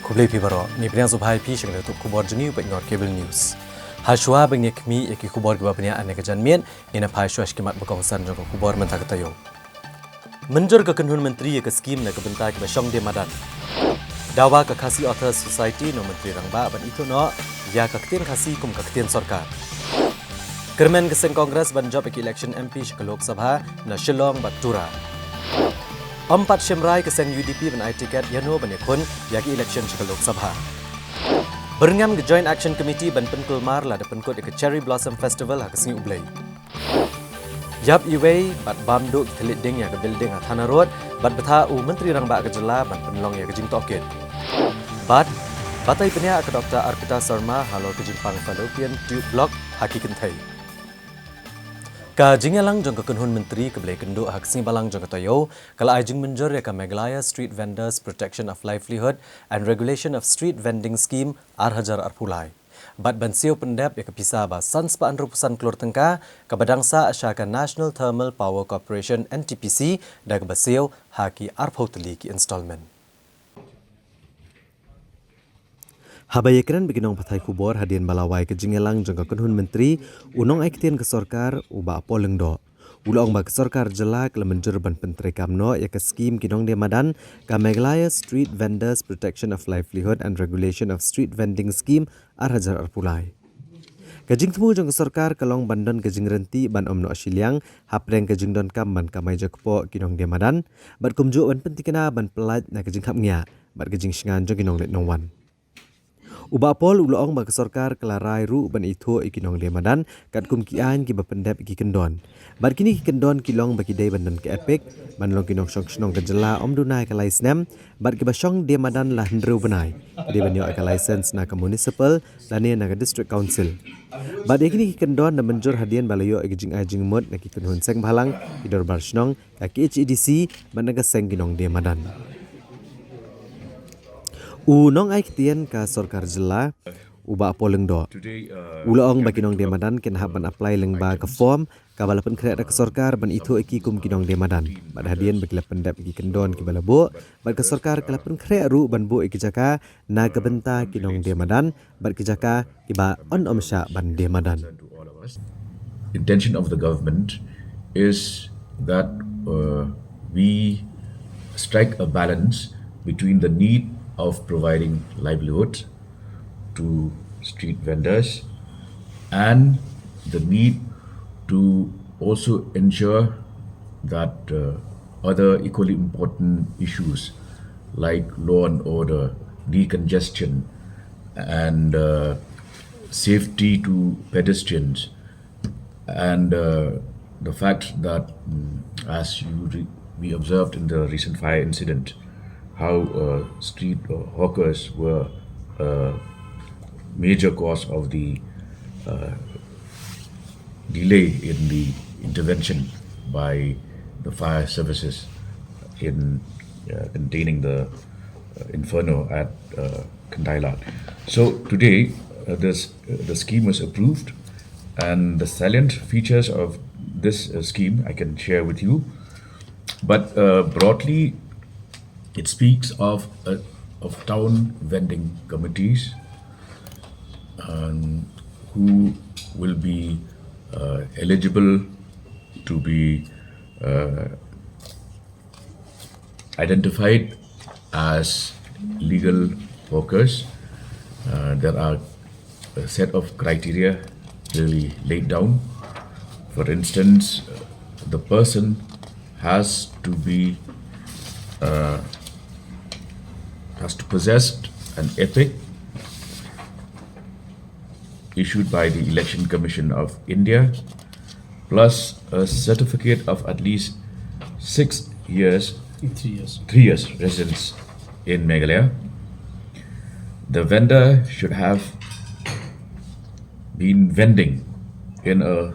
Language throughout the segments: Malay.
Kublai pi baro ni pria subhai pi shingle tu kubor jeni upa ingot cable news. Hashwa bengni kmi yaki kubor gwa pria ane kejanmian ina pai shwash kimat bakongsan joko kubor mentakatayo. Menjur ke kenhun menteri ke skim na kebentai ke basyong de madan. Dawa ke Khasi Authors Society no menteri rangba ban itu no ya ke ketin khasi kum ke ketin sarkar. Kermen ke seng kongres ban job ke election MP ke Lok Sabha na Shillong Batura. Empat Shemrai ke seng UDP ban ai tiket yano ban yakun ya ke election ke Lok Sabha. Berngam ke Joint Action Committee ban penkulmar la de penkut ke Cherry Blossom Festival ha ke sing ublai. Yap iway bat bamdu kelit ding ya ke building ha Thana Road bat betha u menteri rangba ke jela ban penlong ya ke jing toket. Batai penia ke Dr. Arpita Sharma halo ke Jimpang Fallopian Tube Block haki kentai. Ka jingalang jong ke kenhun menteri ke belai kenduk hak sing balang jong ke toyo kala ajing menjur ya ke Meghalaya Street Vendors Protection of Livelihood and Regulation of Street Vending Scheme Arhajar Arpulai. Bat bansio pendap ya ke pisah ba sans paan rupusan Kelor Tengka ke badangsa asyaka National Thermal Power Corporation NTPC dan ke basio haki Arphoteli ki installment. Habayekran beginong pathai kubor hadian balawai ke jingelang jangka kenhun menteri unong aiktian ke sorkar uba poleng do. Ulong ba ke sorkar jelak le menjur ban penteri kamno ya ke skim kinong de madan ka Meghalaya Street Vendors Protection of Livelihood and Regulation of Street Vending Scheme Arhajar Arpulai. Kajing temu jang ke sorkar kalong bandon kajing renti ban omno asyiliang hapreng kajing don kam ban kamai jakpo kinong de madan bat kumju ban pentikena ban pelat na kajing hapnya bat kajing shingan jang kinong let nongwan. Uba pol ulong ba ke sorkar kelarai ru ban itu ikinong lemadan kat kum kian ki bapendap iki kendon. Bar kini ki kendon kilong bagi dai bandan ke epic ban long kinong syong syong ke jela om dunai ke license bar ki basyong de madan lah ndru benai. Di banyo ke license na ke municipal dan na ke district council. Bar kini ki kendon na menjur hadian balayo ikijing ajing mud na ki kenhun seng balang idor bar syong ki HEDC ban naga seng kinong de madan. Unong ai ketian ka sorkar jela uba poleng do. Ulong ba kinong demadan ken haban apply leng ba ke form ka balapan kret ke sorkar ban itu iki kum kinong demadan. Bad hadian bagila pendap iki kendon ki balabo bad ke sorkar kelapan kret ru ban bo iki jaka na ke benta kinong demadan bad ki jaka ki ba on omsha ban demadan. Intention of the government is that we strike a balance between the need of providing livelihood to street vendors and the need to also ensure that other equally important issues like law and order, decongestion, and safety to pedestrians, and the fact that, as we observed in the recent fire incident, how street hawkers were a major cause of the delay in the intervention by the fire services in containing the inferno at Kandailat. So today, the scheme was approved, and the salient features of this scheme I can share with you. But broadly, it speaks of town vending committees who will be eligible to be identified as legal hawkers. There are a set of criteria really laid down. For instance, the person has to possess an epic issued by the Election Commission of India, plus a certificate of at least 3 years residence in Meghalaya. The vendor should have been vending in a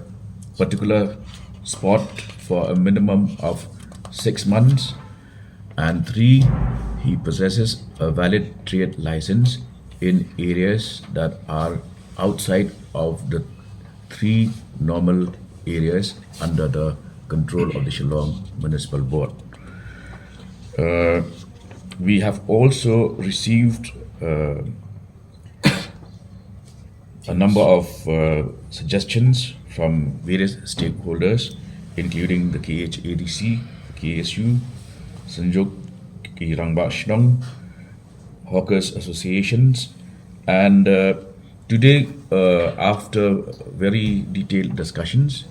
particular spot for a minimum of 6 months, and 3, he possesses a valid trade license in areas that are outside of the 3 normal areas under the control of the Shillong Municipal Board. we have also received a number of suggestions from various stakeholders, including the KHADC, KSU, Sanjog Kirangba Shnong, Hawkers Associations, and today, after very detailed discussions,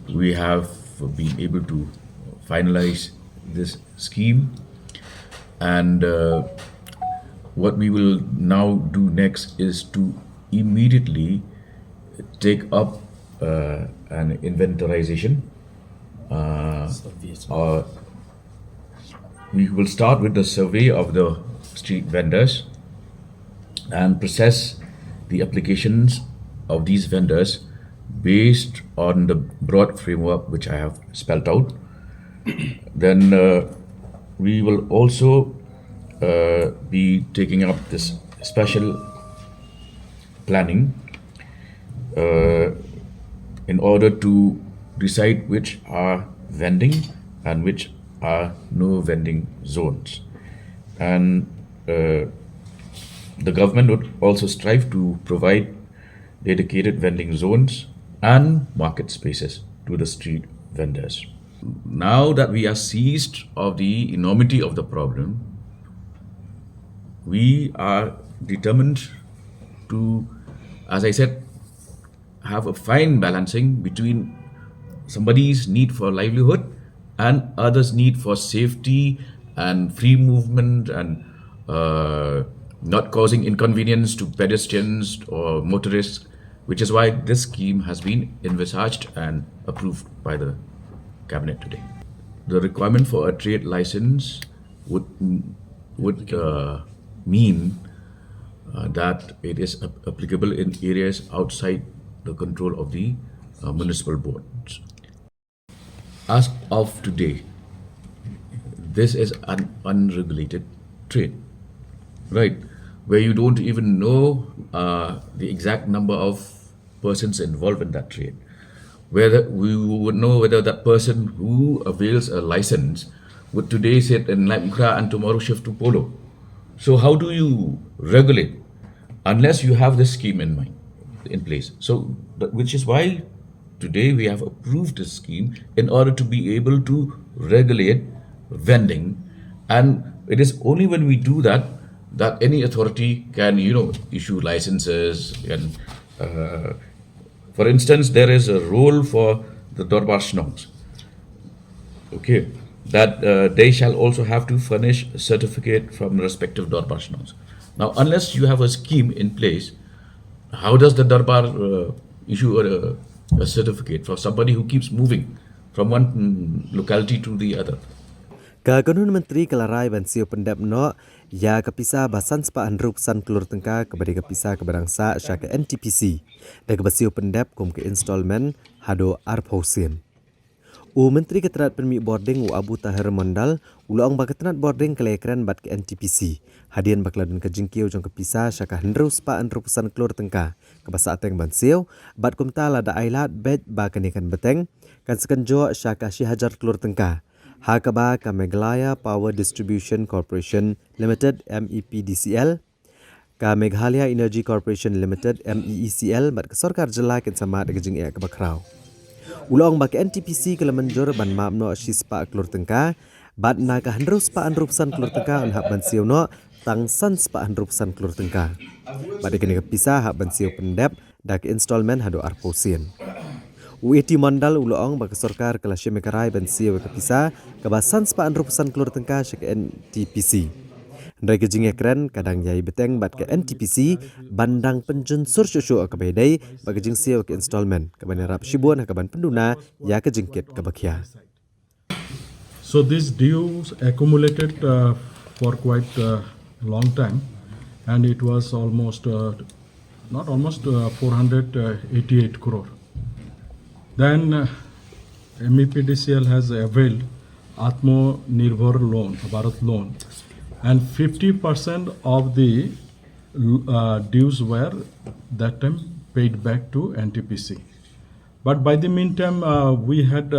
we have been able to finalize this scheme, and what we will now do next is to immediately take up an inventarization. We will start with the survey of the street vendors and process the applications of these vendors based on the broad framework which I have spelled out. Then we will also be taking up this special planning in order to decide which are vending and which are no vending zones. And the government would also strive to provide dedicated vending zones and market spaces to the street vendors. Now that we are seized of the enormity of the problem, we are determined to, as I said, have a fine balancing between somebody's need for livelihood and others' need for safety and free movement and not causing inconvenience to pedestrians or motorists, which is why this scheme has been envisaged and approved by the cabinet today. The requirement for a trade license would mean that it is applicable in areas outside the control of the municipal boards. As of today, this is an unregulated trade, right? Where you don't even know the exact number of persons involved in that trade. Whether we would know whether that person who avails a license would today sit in Lamkra and tomorrow shift to Polo. So how do you regulate unless you have this scheme in place? So, which is why today we have approved this scheme in order to be able to regulate vending, and it is only when we do that that any authority can, issue licenses. And for instance, there is a role for the Darbar Shnongs, okay, that they shall also have to furnish a certificate from the respective Darbar Shnongs. Now, unless you have a scheme in place, how does the Darbar issue a certificate for somebody who keeps moving from one locality to the other? Kaganun Menteri Kelarai Bansio Pendap no ya kapisa basan sepaan rupsan kelur tengka kepada kapisa keberangsa syaka NTPC dan Bansio Pendap kum ke installment hado Arp Hussein. Menteri Keterat Permit Boarding Abu Tahir Mondal ulang baketenat boarding kelekran bat ke NTPC hadian bakladun ke jingkiu jong kapisa syaka hendru sepaan rupsan kelur tengka kebasa ateng Bansio bat kumta lada ailat bed ba kenikan beteng kan sekenjo syaka Syihajar kelur tengka Hakaba ka Meghalaya Power Distribution Corporation Limited MEPDCL, ka Meghalaya Energy Corporation Limited MEECL bat ke Sarkar Jela ken sama de jing ka bakrau. Ulong ba ke NTPC ke lemenjor ban mapno sispa kelur tengka bat na ka hendru spa anrupsan kelur tengka an hab Bansio no tang san spa anrupsan kelur tengka. Bat ke pisah hab Bansio Pendap dak installment hado Arposin. Uiti Mandal uloong bagi Sarkar kelas Mekarai Bansio kepisa kebasan sepaan rupusan kelur tengka syak NTPC. Ndai kejing ekran kadang yai beteng bat ke NTPC bandang penjun sursyusyu ke bedai bagi jing sio ke installment ke banarap shibuan ke ban penduna ya ke jingkit ke bakia. So these dues accumulated for quite a long time, and it was almost 488 crore. Then MEPDCL has availed Atmo Nirbhar loan, Bharat loan, and 50% of the dues were that time paid back to NTPC. But by the meantime, we had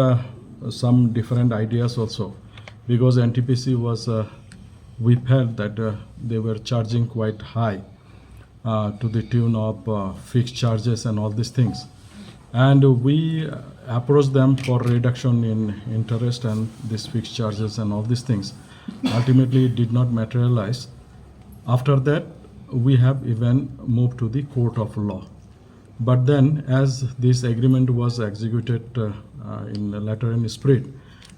some different ideas also, because NTPC was we felt that they were charging quite high to the tune of fixed charges and all these things. And we approached them for reduction in interest and these fixed charges and all these things. Ultimately, it did not materialize. After that, we have even moved to the court of law. But then, as this agreement was executed in the letter and spirit,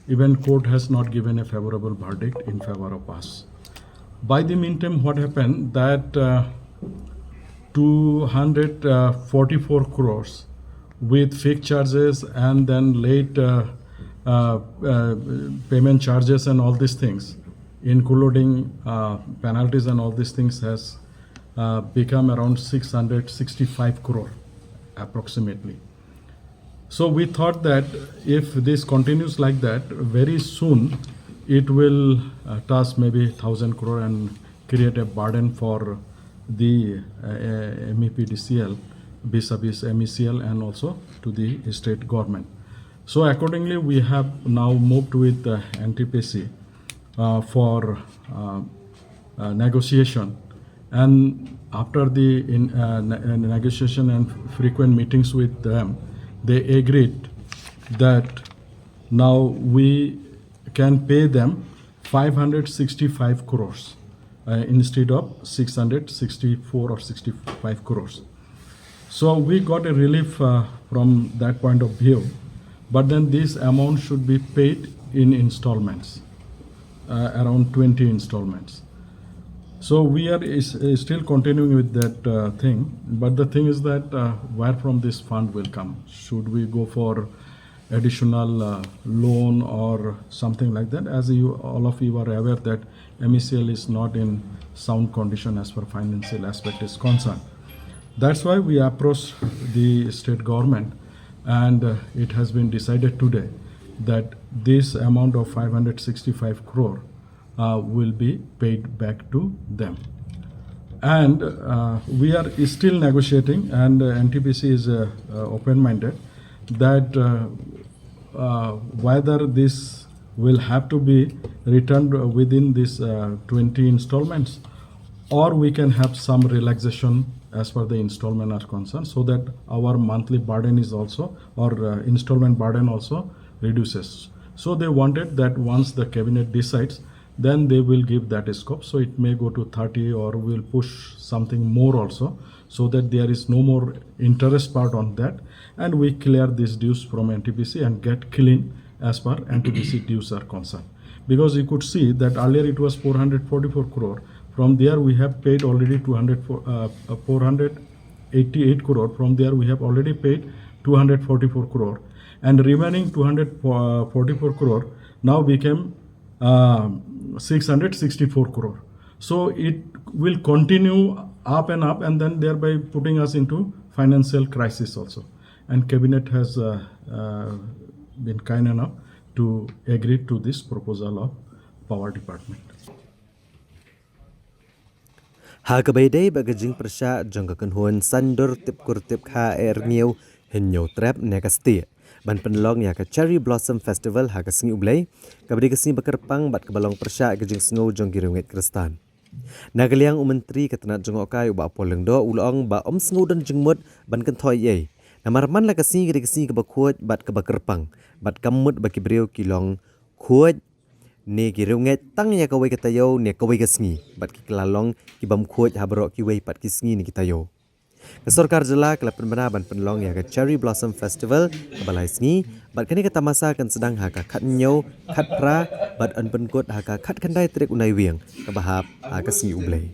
even court has not given a favorable verdict in favor of us. By the meantime, what happened that 244 crores with fixed charges and then late payment charges and all these things, including penalties and all these things, has become around 665 crore approximately. So we thought that if this continues like that, very soon it will touch maybe 1,000 crore and create a burden for the MEPDCL vis-a-vis MECL and also to the state government. So accordingly, we have now moved with NTPC for negotiation. And after the negotiation and frequent meetings with them, they agreed that now we can pay them 565 crores instead of 664 or 65 crores. So we got a relief from that point of view, but then this amount should be paid in installments, around 20 installments. So we are still continuing with that thing, but the thing is that where from this fund will come? Should we go for additional loan or something like that? As all of you are aware that MECL is not in sound condition as far financial aspect is concerned. That's why we approached the state government, and it has been decided today that this amount of 565 crore will be paid back to them. And we are still negotiating, and NTPC is open-minded that whether this will have to be returned within this 20 installments, or we can have some relaxation as far the installment are concerned, so that our monthly burden is also, or installment burden also reduces. So they wanted that once the cabinet decides, then they will give that scope. So it may go to 30 or will push something more also, so that there is no more interest part on that, and we clear these dues from NTPC and get clean as far NTPC dues are concerned. Because you could see that earlier it was 444 crore. From there we have paid already 488 crore. From there we have already paid 244 crore. And remaining 244 crore now became 664 crore. So it will continue up and up, and then thereby putting us into financial crisis also. And cabinet has been kind enough to agree to this proposal of power department. Hakabayday bagajing persya jangka kenhuan sandur tip kurtip kha erniu henyo trap nekastia. Ban penlong ya ke Cherry Blossom Festival ha ke sengi ublay kabadi ke sengi bekerpang bat ke balong persya gajing sengu jong girunget Kristan. Nagaliang umentri ketenat jongokai uba poleng do ulong ba om sengu dan jengmut ban kentoy ye. Namarman la ke sengi ke sengi ke bakuat bat ke bekerpang bat kamut baki beriu kilong kuat ne girunget tang ya kawai katayo ne kawai ke sengi bat ki kelalong ki bam kuat habarok ki wei pat ki sengi ni kitayo. Kesorkar jela kelapan benaban penlong ya ke Cherry Blossom Festival ke balai sengi bat kini kata masa kan sedang haka kat nyau kat pra bat an penkut haka kat kandai trik unai wiang ke bahap haka sengi ublay.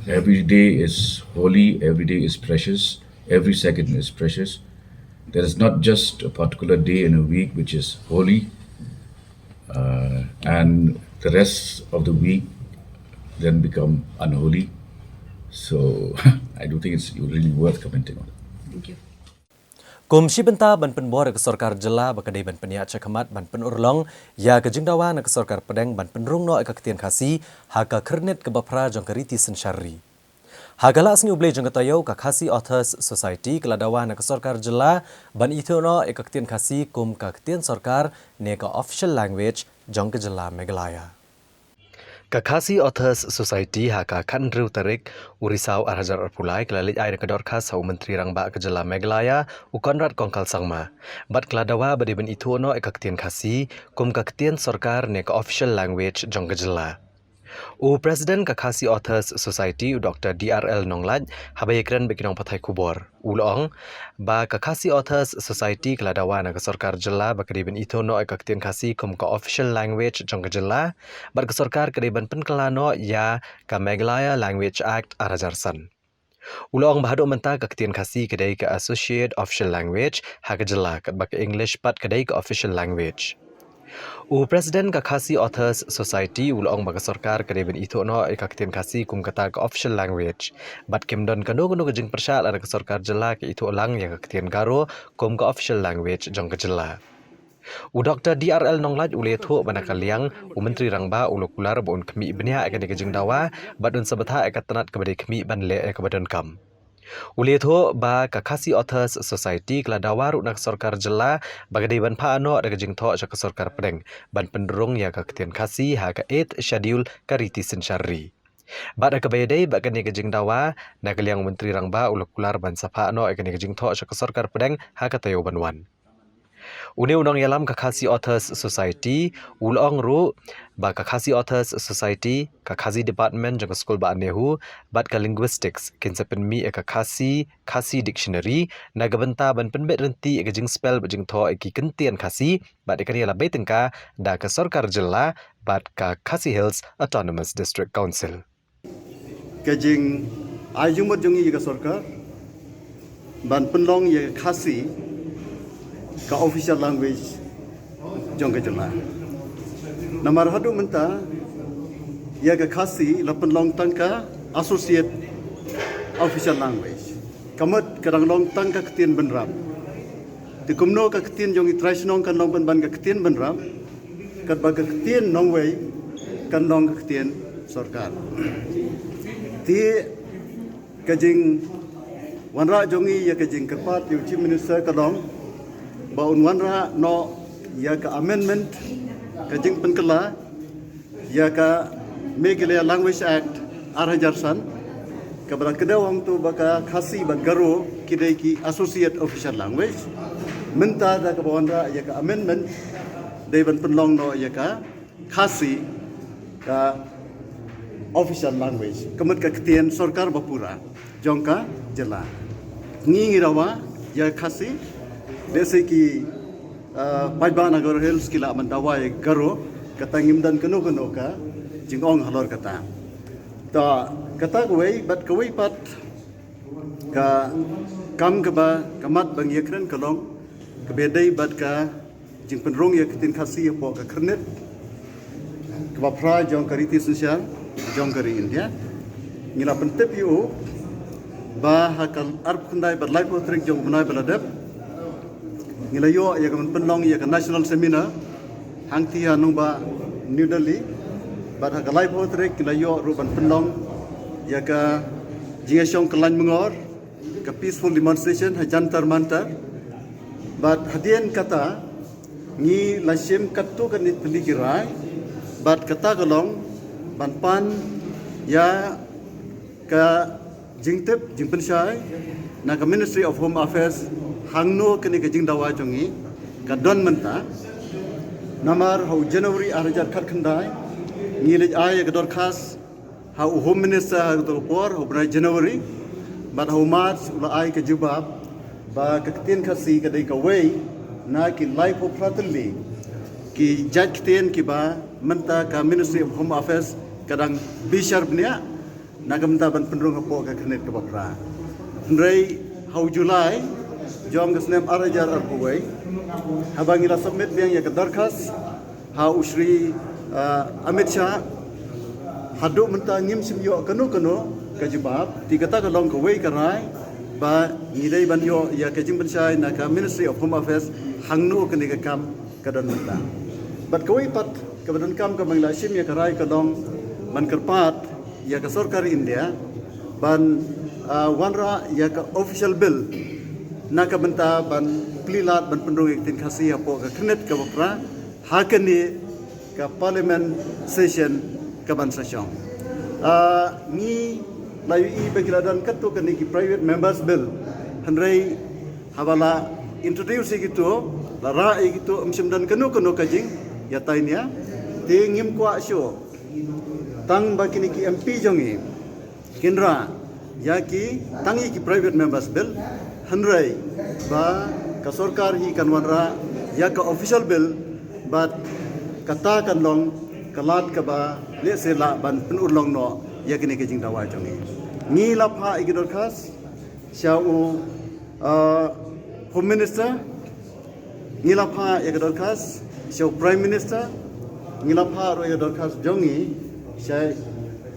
Every day is holy, every day is precious, every second is precious. There is not just a particular day in a week which is holy, and the rest of the week then become unholy. So I do think it's really worth commenting on it. Thank you. Komisi benta ban penbor ke sorkar jela bakadai ban peniak cakamat ban penurlong ya ke jengdawa na ke sorkar pedang ban penrung no ke ketian khasi haka kernet ke bapra jong keriti sensyari. Hagala sengi ublay jong ketayo ke khasi Authors Society keladawa na ke sorkar jela ban itu no ke ketian khasi kum ke ketian sorkar ne ke official language jong ke jela Meghalaya. Kakasi Authors Society haka Kandru Tarik Urisau Arhajar Arpulai kelalik air kedor khas hau Menteri Rangba Kejala Meghalaya Ukonrad Kongkal Sangma. Bat keladawa badiban itu no ekaktian khasi kum kaktian sorkar ne ka official language jong Kejala. Presiden Kakasi Authors Society Dr. DRL Nonglaj habayekran bekinong pathai kubor. Ulong ba Kakasi Authors Society keladawa na kesorkar jela ba kediban itu no ekaktian khasi kum ka official language jong Kejala bat kesorkar kediban penkelano ya ka Meghalaya Language Act Arajarsan. Ulong bahado menta kaktian khasi kedai ka associate official language ha Kejala kat ba ka English pat kedai ka official language. Presiden Kakasi Authors Society ulong baga sorkar kadeben itu no ekaktian khasi kum kata ka official language. Bat kemdon kano kejing persal ada ke sorkar jela ke itu ulang ya kaktian garo kum ka official language jong Kejala. Dr. DRL Nonglaj ule thu banakaliang Menteri Rangba ulukular bon kemi benia akan kejing dawa badun sabatha akatanat kebade kemi ban le kebadan kam. Ulitho ba Kakasi Authors Society keladawa ruk nak sorkar jela bagadi ban paano ada kejing tho ca sorkar pedeng ban penderung ya kaktian khasi ha ka 8th schedule kariti sensyari. Bada kebayadai bagani kejing dawa nakaliang Menteri Rangba ulukular ban sapano agani kejing tho ca sorkar pedeng ha ka tayo banwan. Unang yalam Kakasi Authors Society ulong ru ba Kakasi Authors Society Kakasi Department jang skul ba anehu bat ka linguistics kinsa penmi Kakasi dictionary naga benta ban penbet renti jing spell bajing tho ki kentian khasi bat ikani la baitengka da ka sorkar jela bat ka Khasi Hills Autonomous District Council. Kajing ajung mat jongi ka sorkar ban penlong ye khasi ka official language jong Kejala. Namar hadu menta ya ka khasi la penlong tangka associate official language. Kamat kadang long tangka ketien benram. Ti kumno ka ketien jong traditional kan long ban ka ketien benram. Kat ba ka ketien nong wei kan long ka ketien sorkar. Ti kajing wanra jongi ya kajing kerpat yu chief minister kadong baun wanra no ya ka amendment kajing penkela ya ka Meghalaya Language Act Arajarsan kabra kedawang tu baka khasi bagaro kidai ki associate official language menta da ka wanra ya ka amendment deban penlong no ya ka khasi ka official language kemet ka ketien sorkar bapura jongka jela ngi ngirawa ya khasi Desi ki Pajban agar hills kila mandawai garo kata ngimdan keno ka jingong halor kata. Ta kata kuai bat kuai pat ka kam ke ba kamat bang yakren kalong kebedai bat ka jing penrong ya ketin khasi po ka kernet ke ba pra jong kariti sosial jong kari India ngila pentep yu ba hakal arp kundai bat lai potrik jong bunai baladep Ngilayo ya kan penlong ya kan national seminar hangti anung ba New Delhi bat ha kalai potrek ngilayo ruban penlong ya ka jingasong kelan mengor ka peaceful demonstration ha jantar mantar bat hadian kata ngi lasim katu kan nit pendikirai bat kata kalong ban pan ya ka jingtep jingpensyai na ka Ministry of Home Affairs hangno kene kejing dawa jongi ka don menta namar hau January arjar khat khandai ngilej ay ka dor khas hau Home Minister hau to por hau bra January bat hau March ula ay ka jubab ba ka ketien khasi ka dei ka wei na ki life of fraternity ki judge ketien ki ba menta ka Ministry of Home Affairs kadang bishar bnia na ka menta ban penrung hapo ka khanet ka bapra ndrei hau July jom kesnem arajar arbuai habang ila submit biang ya kedarkas ha usri Amit Shah hadu menta ngim simyo kanu ka jibab ti kata ka long ka wei karai ba ngidai ban yo ya ka jing pensai na ka Ministry of Home Affairs hangnu ka ni ka kam ka dan menta bat ka wei pat ka badan kam ka mangla sim ya karai ka long ban kerpat ya ka sarkar India ban wanra ya ka official bill naka benta ban plilat ban pendung iktin khasi apo ka knet ka bapra hakani ka parliament session kebansa syong. Ni layu I begiladan ketu kini ki private members bill henry habala introduce gitu lara gitu dan kenu kajing ya tainya tingim kwa syo tang bakini ki MP jongi kinra yaki tangi ki private members bill henry ba ka sarkar hi kanwanra ya ka official bill but kata kan long kalat ka ba le se la ban penulong no ya kini kajing dawa jongi ni lapha igidor khas syau home minister ni lapha igidor khas syau prime minister ni lapha ro igidor khas jongi syai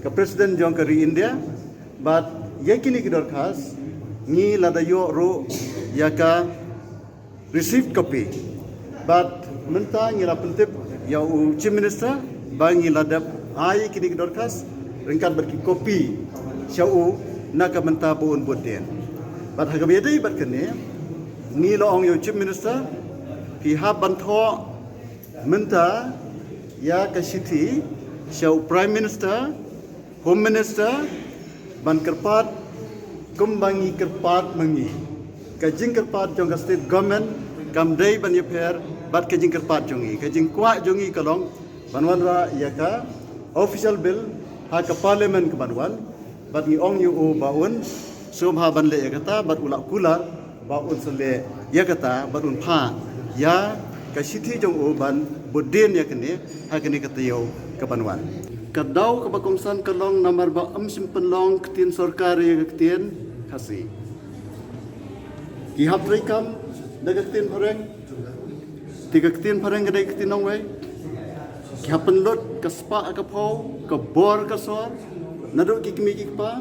ka president jong kari India but ya kini igidor khas ni ladayo ro ya ka received copy but menta ni la pentip ya chief minister bangi ladap ai kini igidor khas ringkat berki kopi syau nak menta buun budin bat hagabedi bat kene ni lo ong yo chief minister ki ha bantho menta ya ka city syau prime minister home minister ban kerpat kumbangi kerpat mangi kajing kerpat jong ka state government kam dei ban yeper bat kajing kerpat jongi kajing kwa jongi kalong banwanra ya ka official bill ha ka parliament ke banwan bat ni ong yu baun sum ha ban le ya kata bat ulak kula baun sele ya kata bat un pha ya ka city jong ban budin ya kene ha kene kata yo ke banwan kadau ke bakongsan kalong nomor ba simpenlong ketin sarkari ketin khasi ki hap rekam daga ketin pareng tiga ketin pareng gadai ketin ong wei kihapan lot ke spa ke pau ke bor ke sor naduk ki kimi ki pa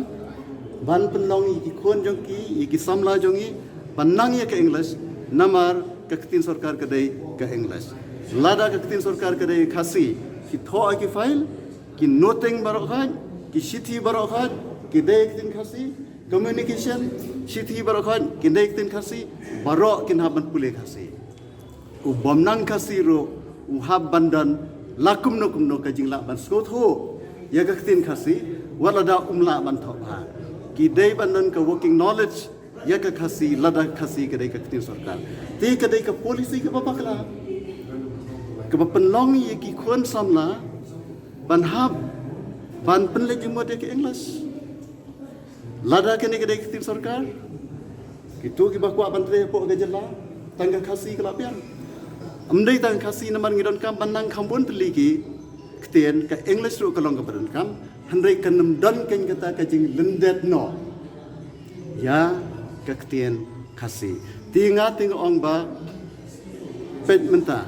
ban penlong ki khon jong ki samla jongi panang ya ke english namar ke ketin sarkar ke dei ke english lada ke ketin sarkar ke dei khasi ki tho ki file ki noting barok khat ki city barok khat ki dei ketin khasi communication city barok khat ki dei ketin khasi barok kin haban pule khasi u bomnang khasi ro u hab bandan lakum no kajing la ban skot ho ya ka tin khasi wala da umla ban tho ha ki dei bandan ka working knowledge ya ka khasi lada khasi ka dei ka tin sarkar ti ka dei ka policy ka babakla ka penlong ye ki khon samla ban hab ban penle jumot ke english lada ka ni ka dei ka tin sarkar ki tu ki bakwa ban tre po ga jela tangga khasi ka lapian amdai tang khasi naman ngidon kam banang khambun peliki ktien ka english ru kalong ka badan kam handai kanam dan ken kata ka jing lendet no ya ka ktien khasi tinga ting ong ba pet menta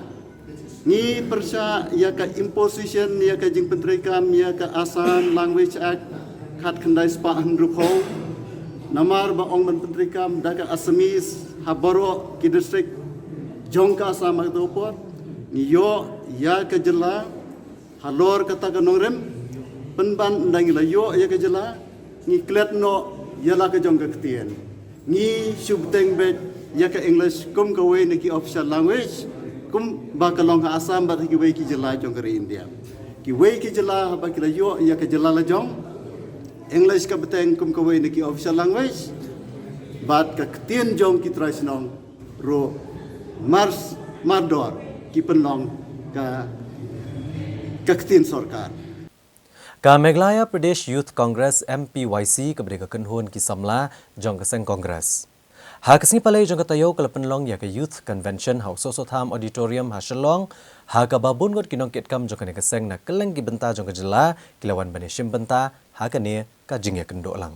ni persya ya ka imposition ya ka jing penteri kam ya ka asan language act khat khandai spa handru kho namar ba ong ban penteri kam da ka assamese habaro ki district jongka sama itu pot yo ya kejela halor kata kanongrem penban ndang la yo ya kejela ni klet no ya la ke jongka ketien ni subteng bet ya ke english kum ka we ni ki official language kum ba kalong ha asam ba ki we ki jela jong kari india ki we ki jela ba ki la yo ya ke jela la jong english ka beteng kum ka we ni ki official language bat ka ketien jong ki traisnong ro Mars Mardor ki penlong ka ketin sarkar Ka Meghalaya Pradesh Youth Congress MPYC kebreka kenhun ki samla jong keseng Congress. Ha kesing palai jong katayo kala penlong ya ke Youth Convention House of Tham Auditorium ha Shalong ha ka babun got kinong ket kam jong kane keseng na keleng ki benta jong kejela kilawan bane shim benta ha kane ka jing ya kendo lang.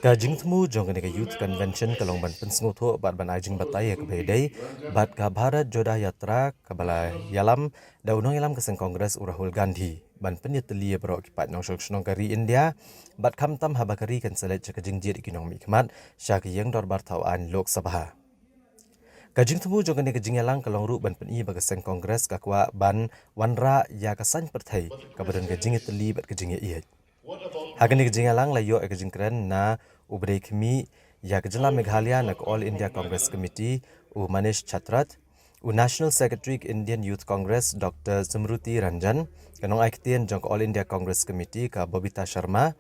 Kajing temu jong kene ke Youth Convention kalong ban pensngut ho bat ban ajing bataya ke bedai bat ka Bharat Joda Yatra kabala yalam da unong yalam keseng Kongres Rahul Gandhi ban penyeteli bro ki pat nong shok kari India bat kham tam habakari kan selet kajing jir kinong mi khmat syak yang dorbar thawan Lok Sabha Kajing temu jong kene kajing yalang kalong ru ban peni ba keseng Kongres kakwa ban wanra ya kasan perthai kabadan kajing teli bat kajing iya Hagan ke jingalang layo ke jingkren na ubre khmi ya ke jela Meghalaya na All India Congress Committee u Manish Chatrat National Secretary ke Indian Youth Congress Dr. Smruti Ranjan, kanong aiktian jong All India Congress Committee ka Bobita Sharma,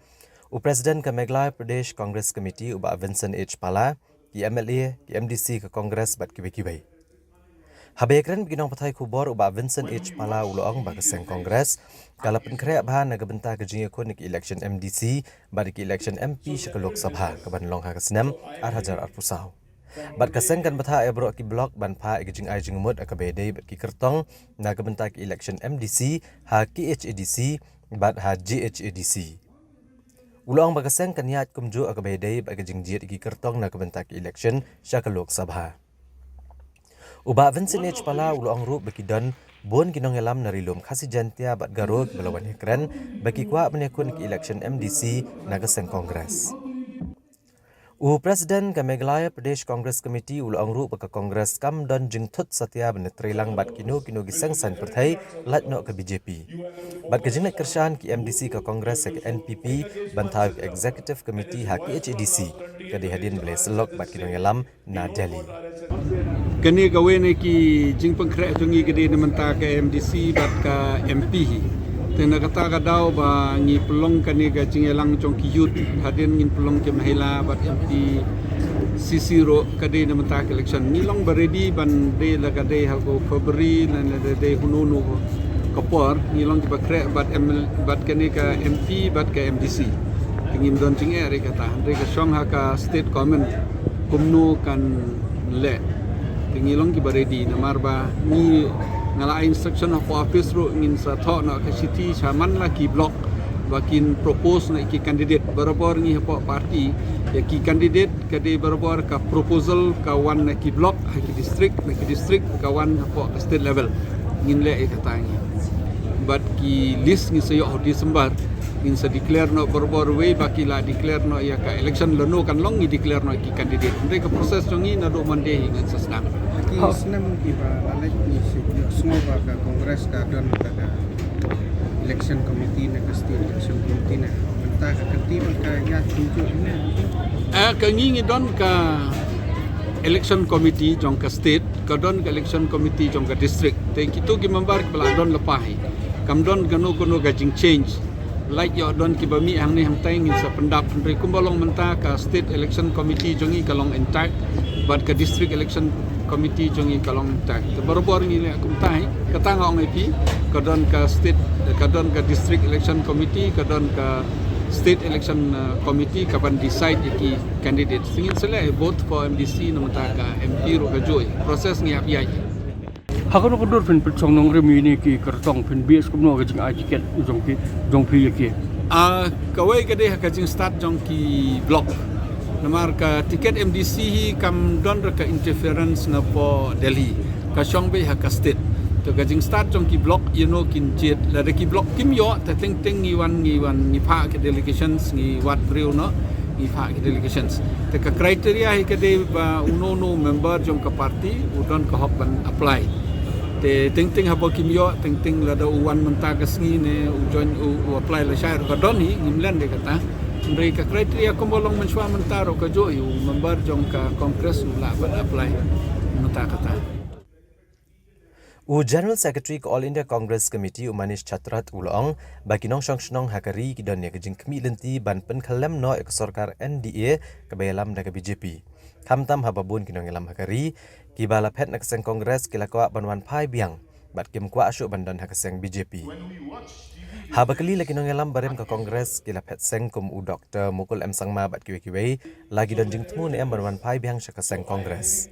President ke Meghalaya Pradesh Congress Committee uba Vincent H. Pala, ki MLA, ki MDC ke Congress bat kibai-kibai. Habekren ginong patay kubor uba Vincent H. Pala uloong bagaseng Congress, kalapan kaya bahan nagabenta ke jingya ko ki election MDC, bat ki election MP sa Lok Sabha, kabanlong hakasnam, Hajar Arpusaw. Bat kaseng kan bata ebro ki blok ban pa igijing ay jingmud akabede bat ki kertong nagabenta ki election MDC ha ki HADC bat ha GHADC. Ulang bagaseng kaniat kumju akabede bat igijing jiat ki kertong nagabenta ki election sa Lok Sabha. Uba Vincent H. Pala ulang rup baki don bon ginong elam narilum kasi jantia bat garog belawan hekren baki kwa menyakun ki election MDC nagaseng Kongres. Presiden ke Meghalaya Pradesh Congress Committee ulang rup baka Kongres kam don jing thut satya benetrilang bat kino giseng san perthai lat no ke BJP. Bat kejinak kershan ki MDC ke Kongres ke NPP bantau ke Executive Committee ha ki HADC ke dihadin bele selok bat kino ngelam na Delhi. Kani gawin ki jing pengkrek tungi gede nementa ke MDC bat ka MP. Tena kata kadau ba ngi pelong kani ga jing elang chong ki youth hadin ngin pelong ke mahila bat MP CC ro kade nementa ke election ni long beredi ban de la kade hal ko February lan de hununu kapor ni long ki bakrek bat kani ka MP bat ka MDC. Ngin don jing ere kata andre ka song ha ka state comment kumnu kan le tingilong ki baredi namar ba ni ngala instruction of office ro ngin sa tho na ka city chaman la ki block bakin propose na ki candidate barabar ni hapo party ya ki candidate kade barabar ka proposal ka wan na ki block ha ki district ka wan hapo state level ngin le kata ngi but ki list ni sayo December in sa declare no barbor way baki la declare no ya ka election lono kan long ni declare no ki candidate ndai ka process jongi na do mande ingin sa snam ki snam ki ba alek ni semua ba ka congress ka don ka election committee na ka state election committee na menta ka kanti ka ya tunjuk ni ka ngi don ka election committee jong ka state ka don ka election committee jong ka district te kitu ki member bala don lepahi kam don gano gajing change like yo don ki bami hang ni hang tai ngin sa pendap ndri kumbalong menta ka state election committee jongi kalong intact but ka district election committee jongi kalong intact te bor ngi le kum tai kata ngong ip ka don ka state ka don ka district election committee ka don ka state election committee ka ban decide ki candidate singin sele vote for MDC no menta ka MP ro ka joy process ngi api Hakano ko dor pen chong nong remi ni ki kertong pen bias ko no ga jing a ticket jong pi ki kawai kade ha kajing start jong ki block namar ka ticket MDC hi kam don ka interference na po Delhi ka shong be ha ka state to kajing start jong ki block you know kin jet la de ki block kim yo ta ting ni wan ni pha ke delegations ni wat breu no ni pha ke delegations te ka criteria hi kade ba uno member jong ka party udon ka hok ban apply te ting habo kimyo ting la da uwan menta ka sngi ne u join u apply la shair ka doni ngimlan de kata ndrei ka criteria kombolong menswa menta ro ka jo yu member jong ka congress la ban apply menta kata General Secretary ke All India Congress Committee Manish Chatrat ulong bagi nong shnong hakari ki don ya kejing kemilenti ban pen khalam no ek sarkar NDA ke bayalam da ke BJP kamtam hababun kinong elam hakari ki bala phet nak seng Kongres kilakwa banwan phai biang bat kim kwa asyu bandan hakaseng BJP habakali lagi nong elam barem ke Kongres kila phet seng kum u Dr. Mukul M Sangma bat kiwe lagi don jing tmu ne banwan phai biang sakaseng Kongres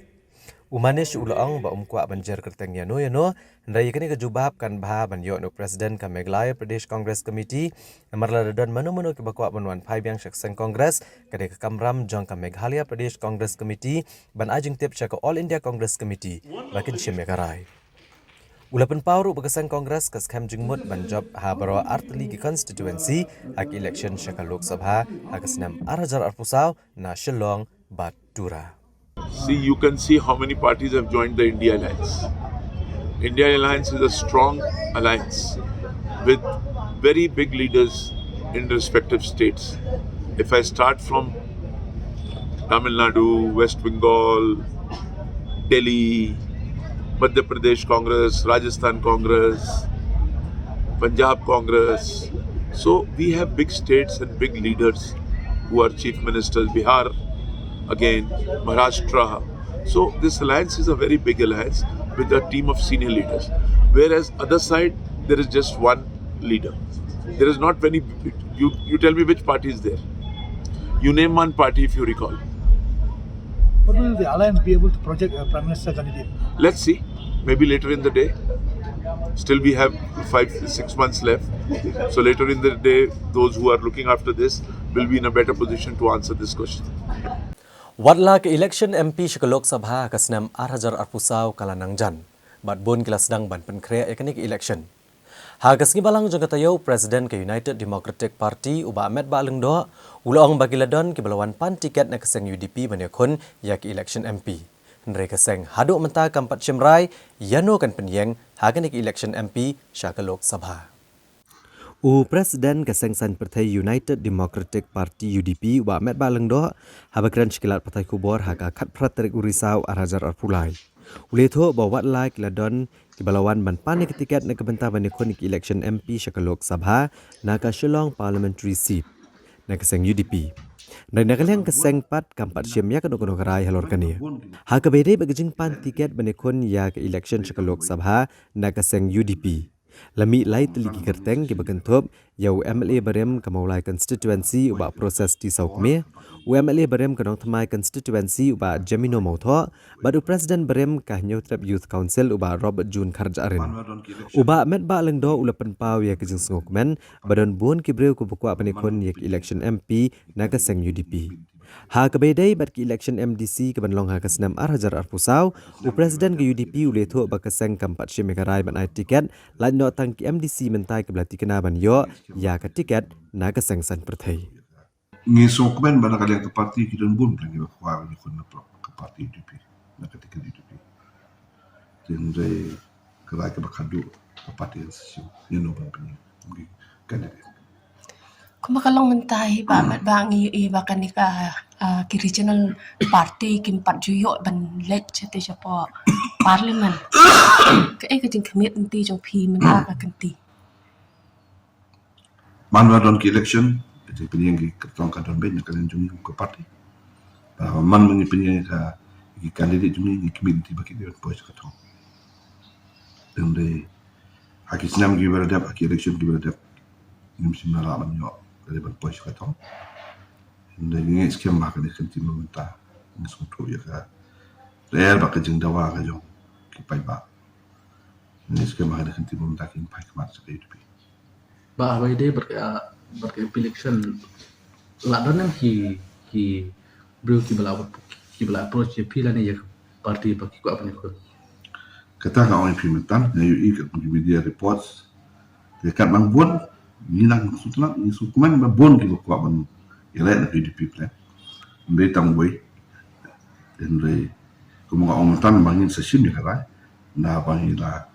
Manish ulang ba kwa banjer kerteng yano ndai kini kejubab kan bah ban yo no President ka Meghalaya Pradesh Congress Committee marla don manu ke bakwa banwan phai biang sakseng Congress kade ka kamram jong ka Meghalaya Pradesh Congress Committee ban ajing tip ka All India Congress Committee bakin shime karai Ulapan pauru bagasang Congress kas kham jingmut ban job ha baro artli ki constituency hak election ka Lok Sabha hakasnam Hajar Arpusaw na Shillong Batura See, you can see how many parties have joined the India Alliance. India Alliance is a strong alliance with very big leaders in respective states. If I start from Tamil Nadu, West Bengal, Delhi, Madhya Pradesh Congress, Rajasthan Congress, Punjab Congress. So we have big states and big leaders who are chief ministers. Bihar, again, Maharashtra. So this alliance is a very big alliance with a team of senior leaders. Whereas other side, there is just one leader. There is not many. You tell me which party is there. You name one party if you recall. What will the alliance be able to project a prime minister candidate? Let's see. Maybe later in the day. Still we have 5-6 months left. So later in the day, those who are looking after this will be in a better position to answer this question. Wadla ke election MP ke Lok Sabha ke senam 8,000 arpusau kala nangjan. Bat bon kila sedang ban penkrea ekanik election. Haga sengi balang jangka tayo Presiden ke United Democratic Party uba Ahmed Baleng do ulong bagi ladon ke belawan pan tiket na keseng UDP menyakon ya ke election MP. Hendrai keseng haduk menta kampat Cimrai yano kan penyeng haga nik election MP syaka Lok Sabha. Presiden keseng san partai United Democratic Party UDP uba Ahmed Baleng do habakran sekilat partai kubor haga kat praterik urisau arajar arpulai. Uletho bawa like ladon kibalawan ban panik tiket na kebentar banikon election MP syaka Lok Sabha na ka Shillong Parliamentary Seat na keseng UDP. Dan nakaliang keseng pat kampat syam ya kadok karai halor kania. Ha kabede bagajing pan tiket banikon ya ke election syaka Lok Sabha na keseng UDP. Lami lai teligi kerteng ki bagantop ya UMLA barem kamaulai constituency uba proses di saukme. UMLA barem kanong thamai constituency uba Jamino Mautho, badu Presiden barem kah Nyautrap Youth Council uba Robert June Karjarin. Uba Ahmed Baleng do ulapan pau ya kejeng sengokmen, badon buon kibreu kubukwa panikon ya election MP naga seng UDP. Ha kabedai bat ki election MDC ke banlong ha kesenam 8,000 arpusau, Presiden ke UDP uletho bakaseng kampat syemekarai ban ai tiket, lan no tang ki MDC mentai ke belati kena ban yo ya ke tiket naga seng san perthai. Ngisong komen bana kalian ke parti kita bun lagi bakwa ni kun ke parti UDP na ketika UDP jadi kerai ke bakadu ke parti sesiu ni no ban penyi kandidat Kumakalong mentai ba mat bang i bakan ni ka ki regional party kim pat juyo ban let chete chapo parliament ke ai ka jing kemit enti jong pi menta ka kenti manwa don ki election jadi penyenggi ketong kadon ben kalian jungi ke parti bahwa man mengi penyenggi ka kandidat jungi ni kibinti bagi dia pois ketong dan de haki senam gi beradab haki election gi beradab nim simala man yo dari ban pois ketong dan ni skem ma ka kenti mementa ni suatu ya ka real ba ka jeng dawa ka jong ki pai ba ni skem ma ka kenti mementa ki pai ka mat sa UDP ba bai de berke election ladon yang ki bro ki bala approach ye pila ne ya parti pa ki ko apne ko kata ka on implementan na yu ik media reports dekat mang bon ni lang sutla ni sukuman ba bon ki ko ban ila na UDP plan ndai tang boy ndai kuma ka on tan bangin sa sim ni kara na bangila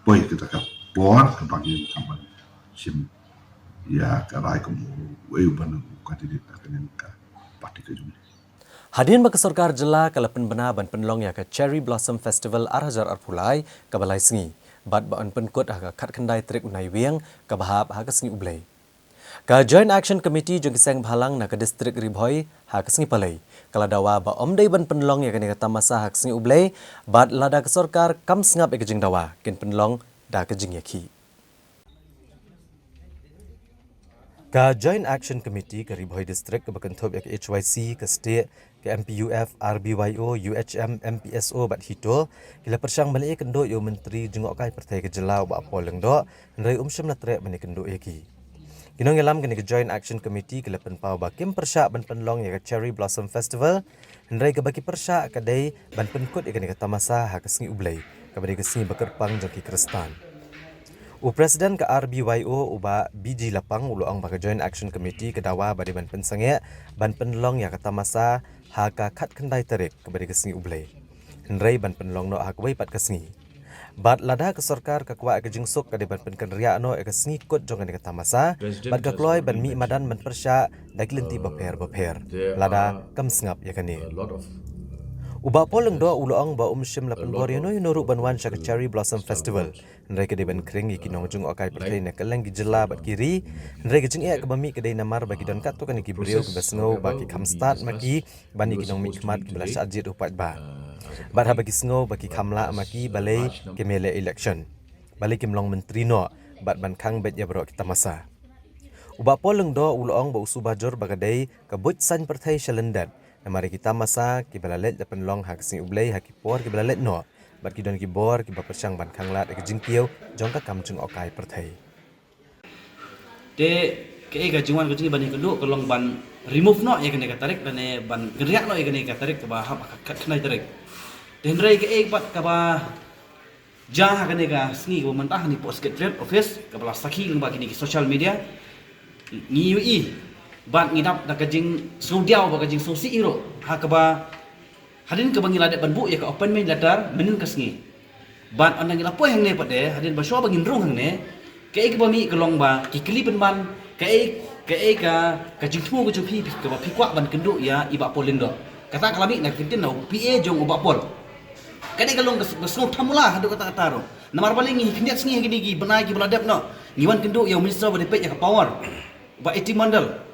boy kita ka por ka bangin tamban sim ya karai kamu weu banu kandidat akan ka parti ke jumlah. Hadirin baka sarkar jela kalapan bena ban penlong ya ke Cherry Blossom Festival arajar arpulai ka balai sengi. Bat ban penkut ha kat kendai trik unai wiang ka bahap ha sengi ublai. Ka Joint Action Committee jong kiseng bhalang na ka distrik Ribhoi ha sengi palai. Kala dawa ba omdai ban penlong ya ka tamasa ha sengi ublai bat lada ka sarkar kam sengap e kejing dawa ken penlong da kejing yaki. Ka Joint Action Committee ke Ribhoi District ke Bakantop ke HYC ke State ke MPUF RBYO UHM MPSO bat hito kila persyang balik kendo yo menteri jengok kai pertai ke jelau ba poleng do ndai syam na trek bani kendo eki kinong yalam ke Joint Action Committee kila penpau ba kim persyak ban penlong ya ke Cherry Blossom Festival ndai ke baki persyak ke dai ban penkut ya ke tamasa ha ke sengi ublai ke bani ke sengi bakerpang jaki Kristan. Presiden ke RBYO uba BG Lapang uluang baka Joint Action Committee ke dawa badi ban pensangya ban penlong ya kata masa haka kat kendai terik ke badi kesengi ublai. Hendrai ban penlong no hak wai pat kesengi. Bat lada ke sarkar ke kuat ke jingsuk ke ban penkan ria no ke sengi kot jongan kata masa bat ke kloy ban mi madan ban persya dak lenti beper. Lada kam sengap ya kani. Uba poleng do uloang ba shim lapan boriano yunuruk banwan shaka Cherry Blossom Festival. Nrei kedai ban kring iki nongjung okai pertai na keleng gi jela bat kiri. Nrei gejing e kebami kedai namar bagi don kat tu kan iki brio ke basngau bagi kamstat maki bani ki nong mikmat ke belas ajit upat ba. Bat bagi sngau bagi kamla maki balai kemele election. Balai kimlong menteri no bat ban kang bet ya bro kita masa. Uba poleng do uloang ba usu bajor bagadai kabut san pertai shalendat. Mari kita masa ki balalet depan long hak sing ublei hak por ki balalet no bat ki don ki bor ki bapersang ban khanglat ke jingkiau jongka kamjung okai perthai de ke ga jingwan ke jingi bani kendu kolong ban remove no ya kene ka tarik dan ban geriak no ya kene ka tarik ke ba hap khnai tarik den rei ke bat ka ba jah kene ka sngi ko mentah ni post secretariat office ka bala sakhi ng ba kini social media ni ui ban ngidap da kajing sudiau ba kajing susi iro hakaba hadin ke bangila de banbu ya ka appointment letter menin kasngi ban andang ila poy hang ne pade hadin ba sho bangin rung hang ne ke bami kelong ba ki kli ban ke ka kajing thu ko chupi ka ba pikwa ban kendu ya iba polin do kata kalami na kitin na pa jong uba pol kade kalong kesngu thamula hadu kata ro namar balingi knyat sngi gini gi banai gi baladap no ngiwan kendu ya minister ba de pe ya ka power ba iti mandal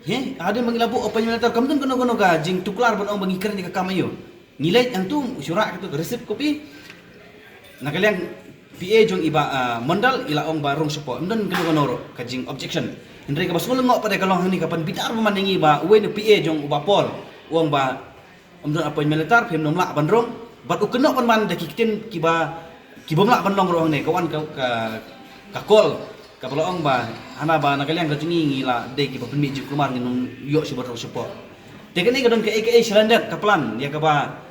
he ada mengilabu appointment letter kamdun kono ga jing tuklar bon ong bangi keren di kamayo nilai yang tu surat itu resip kopi nakaliang PA jong iba mandal ila ong barong support mdon kono ro kajing objection indre ka basul ngok pada kalong ni kapan bitar pemandingi ba we PA jong uba pol uang ba mdon appointment letter pem nomlak bandrong bat ukenok pan man de kitin kiba mlak bandong ro ne kawan ka kol kapalo ong ba hana ba nakaliang kajingi ngila de ki pemmi ji kumar nginum yo si barong support tekene gadon ke shalandat kaplan ya ka ba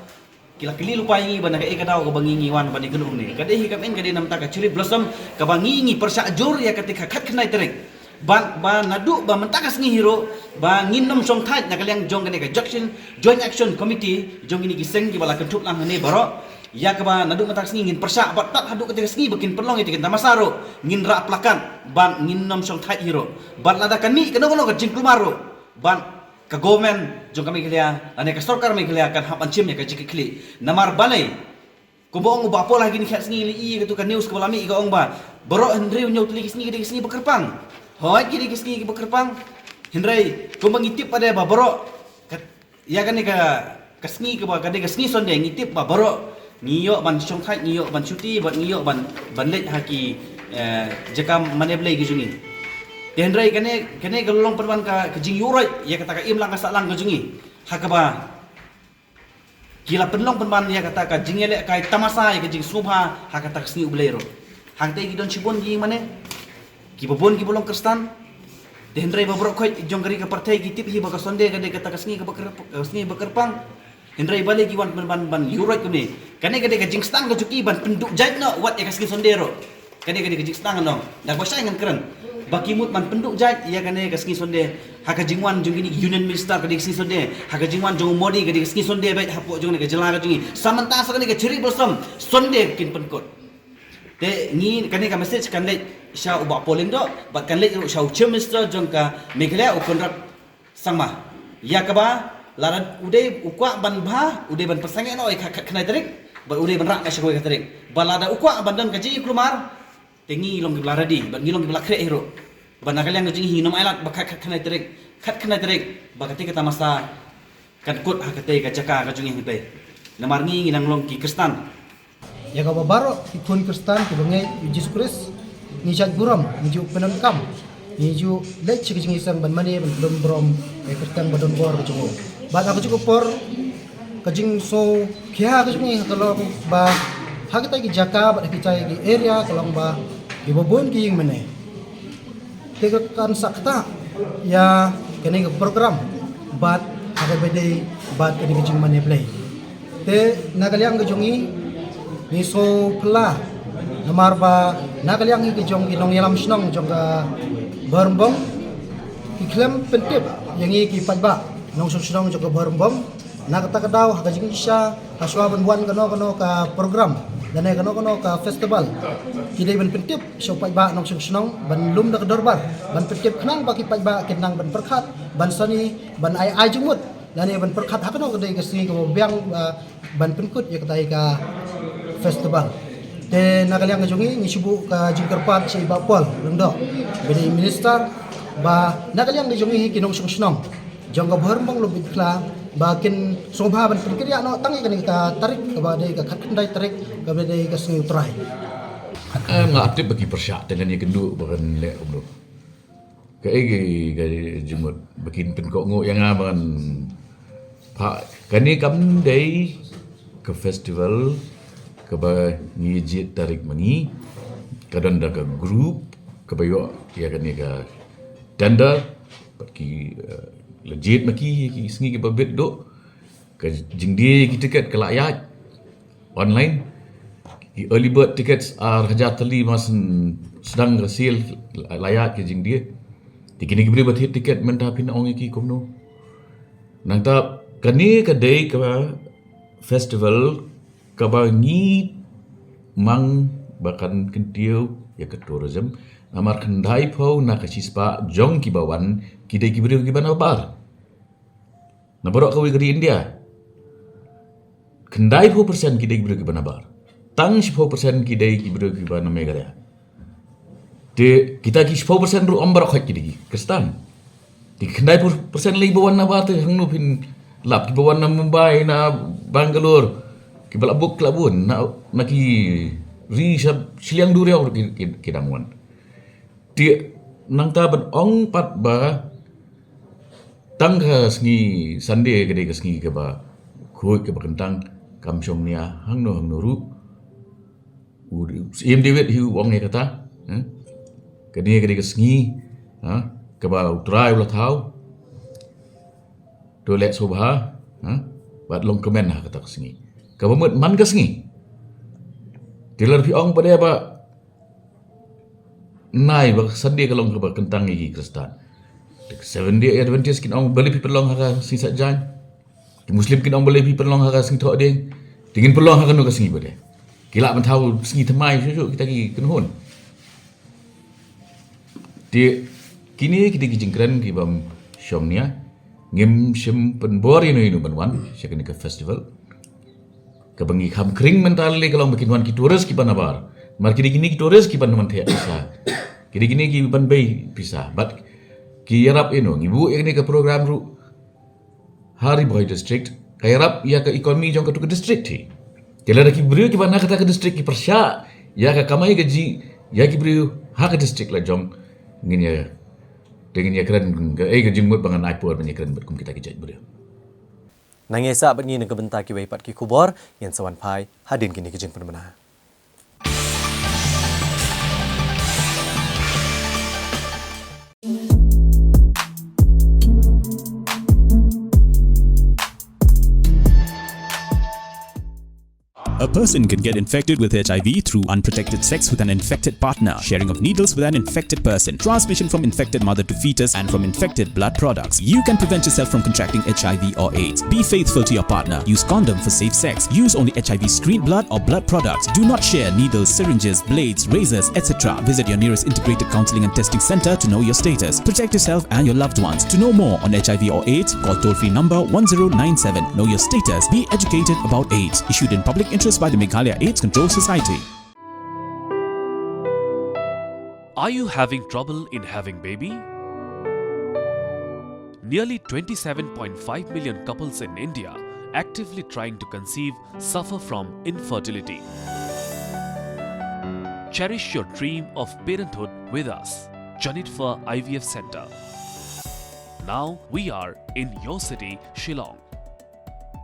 kila kili lupa ingi ba nak ka daw ka bangi wan ba ni gunung ni kadehi kamen kade nam ta ka Cherry Blossom ka bangi persa jur ya ketika khat khnai terik ba nadu ba mentakas ngi hero ba nginom som thai nakaliang jong kene ka joint action committee jong ini giseng ki bala kentup lang ne baro ya kaba nadu matak sngi ngin persa bat tak hadu ketika sngi bikin perlong itu kita masaro ngin ra plakan ban ngin nom song thai hero ban lada kani keno ka jingklumaro ban ka government jong kami kelia ane ka sarkar mi kelia kan hap ancim ya ka jikli namar balai ko boong ba pola gini khat sngi li i tu ka news ko lami ka ong ba baro hendrei nyau tuli sngi bekerpang hoi kiri sngi bekerpang hendrei ko mangitip pada ba baro ya kan ka sngi ka ba ka sngi sonde ngitip ba baro ngiyo ban song thai ngiyo ban chuti ban ngiyo ban let haki jakam maneblai gijungi tenrai kane galong perban ka jing yurai ya kata ka imlang ka salang gijungi hakaba kila penlong perban ya kata ka jingele kai tamasa ya jing subha hakata sni ublero hakte gidon chibon gi mane ki bobon ki bolong kristan tenrai babrok khoi jonggari ka partai ki tip hi ba ka sonde ka de kata ka sni bekerpang Hendrai balik iwan ban yurai kuni. Kane kade kajing stang ka juki ban penduk jait no wat ya kaskin sondero. Kane kajing stang no. Dak basai ngan keren. Baki mut ban penduk jait ya kane kaskin sonde. Haka jingwan jong ini union minister kade kaskin sonde. Haka jingwan jong modi kade kaskin sonde bai hapo jong ne ka jela ka jungi. Samanta sa kane ka Cherry Blossom sonde kin penkot. Te ni kane ka message kan le sha uba polindo bat kan le sha chief minister jong ka Meghalaya ukonrat sangma. Ya ka ba laran uday ukwa ban bah uday ban pasangan no khat khnai tarik ba uday ban rak kasih ka tarik balada ukwa bandan kaji klumar tengi long di belaradi ban ngilong di belakre hero ban nakaliang kaji hinom ailat ba khat khnai tarik ba ketika tamasa kan kut hakate ka jaka ka jungi hipe namar ngi nginang long ki kristan ya ka baro ikun kristan ko ngai Jesus Christ ni chat guram ni ju penangkam ni ju lech ki jingi sang ban mane ban dom brom e kristan badon bor ko jungo bat aku cukup por kajing so kia kajing kalau ba hak kita jaka bat kita area kalau ba ibobon ki yang mana tegakan sakta ya kene program bat ada bede bat kene kajing mana play te nagaliang kajungi ni so pla namar ba nagaliang ki kajong inong yalam snong jong ka berembong iklam pentip yang ki patba nong sunong juga berembong nak kata kadaw hagajing isya kaswa banwan kano ka program dan kano ka festival kidai ban pentip so pai ba nong sunong ban lum da dorbar ban pentip khnang baki pai ba kinang ban perkhat ban sani ban ai jumut lani ban perkhat hakno kedai ke sini ke biang ban penkut ya kedai ka festival te nakaliang jongi ni sibu ka jingkerpat si bapol lengdo bini minister ba nakaliang di jongi kinong sung jong ka bhormong lobit kla ba kin sobha ban perkria no tangi kan kita tarik ke badai ka khatndai tarik ke badai ka sini utrai ngatip bagi persyak dengan yang kenduk bahkan lek umno cái jumut bikin penkok ngo yang aman pak kani kam day ke festival ke ba ngijit tarik mani kadang da ke grup ke bayo ya kani ka tanda bagi legit maki sengi ke babet do ke jingdi ki tiket ke layat online early bird tickets are hajar tali masen sedang hasil layat ke jingdi Dikini beri bathi tiket mentah pin ong iki komno. Nang ta kani kadai ka festival ka ba ni mang bakan kentiu ya ke tourism amar khandai phau na ka sispa jong ki bawan kidai ki beri ki bana bar. Na borok kawi kadi India. Khandai 4% kidai ki beri ki bana bar. Tang 10% kidai ki beri ki bana Meghalaya. Di kita ki 10% ru ombar khot ki digi Kristan di kendai persen lagi bawan na bate hangno pin lap ki bawan na Mumbai na Bangalore ki balak buk labun na ki ri sab siliang duriau ki damwan di nang ta ban ong pat ba tang ka sngi sande ke de ka sngi ke ba khoi ke ba kentang kam song nia hangno ru im David hiu wong ne kata kini ke sengi ke ba utrai ulah tahu dolek sobha bat long komen kata ke sengi ke bamut man ke sengi dilar pi ong pada ba nai ba sandi ke long ke ba kentang iki Kristan 7 day Adventist kin ong beli pi pelong haka sing sat jan muslim kin ong beli pi pelong haka sing tok ding dingin pelong haka no ke sengi bade kila man tahu sengi temai susuk kita ki kenhun di kini kita kijingkran ki bam syomnia ngem syem penbori no inu banwan syakani ke festival ke bangi kham kring mental le kalau makin wan ki tourist ki banabar mar kini ki tourist ki ban man thea bisa kini ki ban bay bisa but ki yarap ino ngibu ini ke program ru hari boy district ka yarap ya ke ekonomi jong ke district thi kela ki brio ki ban kata ke district ki persya ya ka kamai gaji ya ki brio ha ke district la jong dengan ya keren jengmut bangan iPod banyak keren berkum kita kijat beliau. Nangesa bengi ne kebentak ki waipat ki kubor yang sawan pai hadin kini kijing pemenah. A person can get infected with HIV through unprotected sex with an infected partner, sharing of needles with an infected person, transmission from infected mother to fetus, and from infected blood products. You can prevent yourself from contracting HIV or AIDS. Be faithful to your partner. Use condom for safe sex. Use only HIV-screened blood or blood products. Do not share needles, syringes, blades, razors, etc. Visit your nearest integrated counseling and testing center to know your status. Protect yourself and your loved ones. To know more on HIV or AIDS, call toll-free number 1097. Know your status. Be educated about AIDS. Issued in public interest by the Meghalaya AIDS Control Society. Are you having trouble in having baby? Nearly 27.5 million couples in India actively trying to conceive suffer from infertility. Cherish your dream of parenthood with us, Janitva IVF Center. Now we are in your city, Shillong.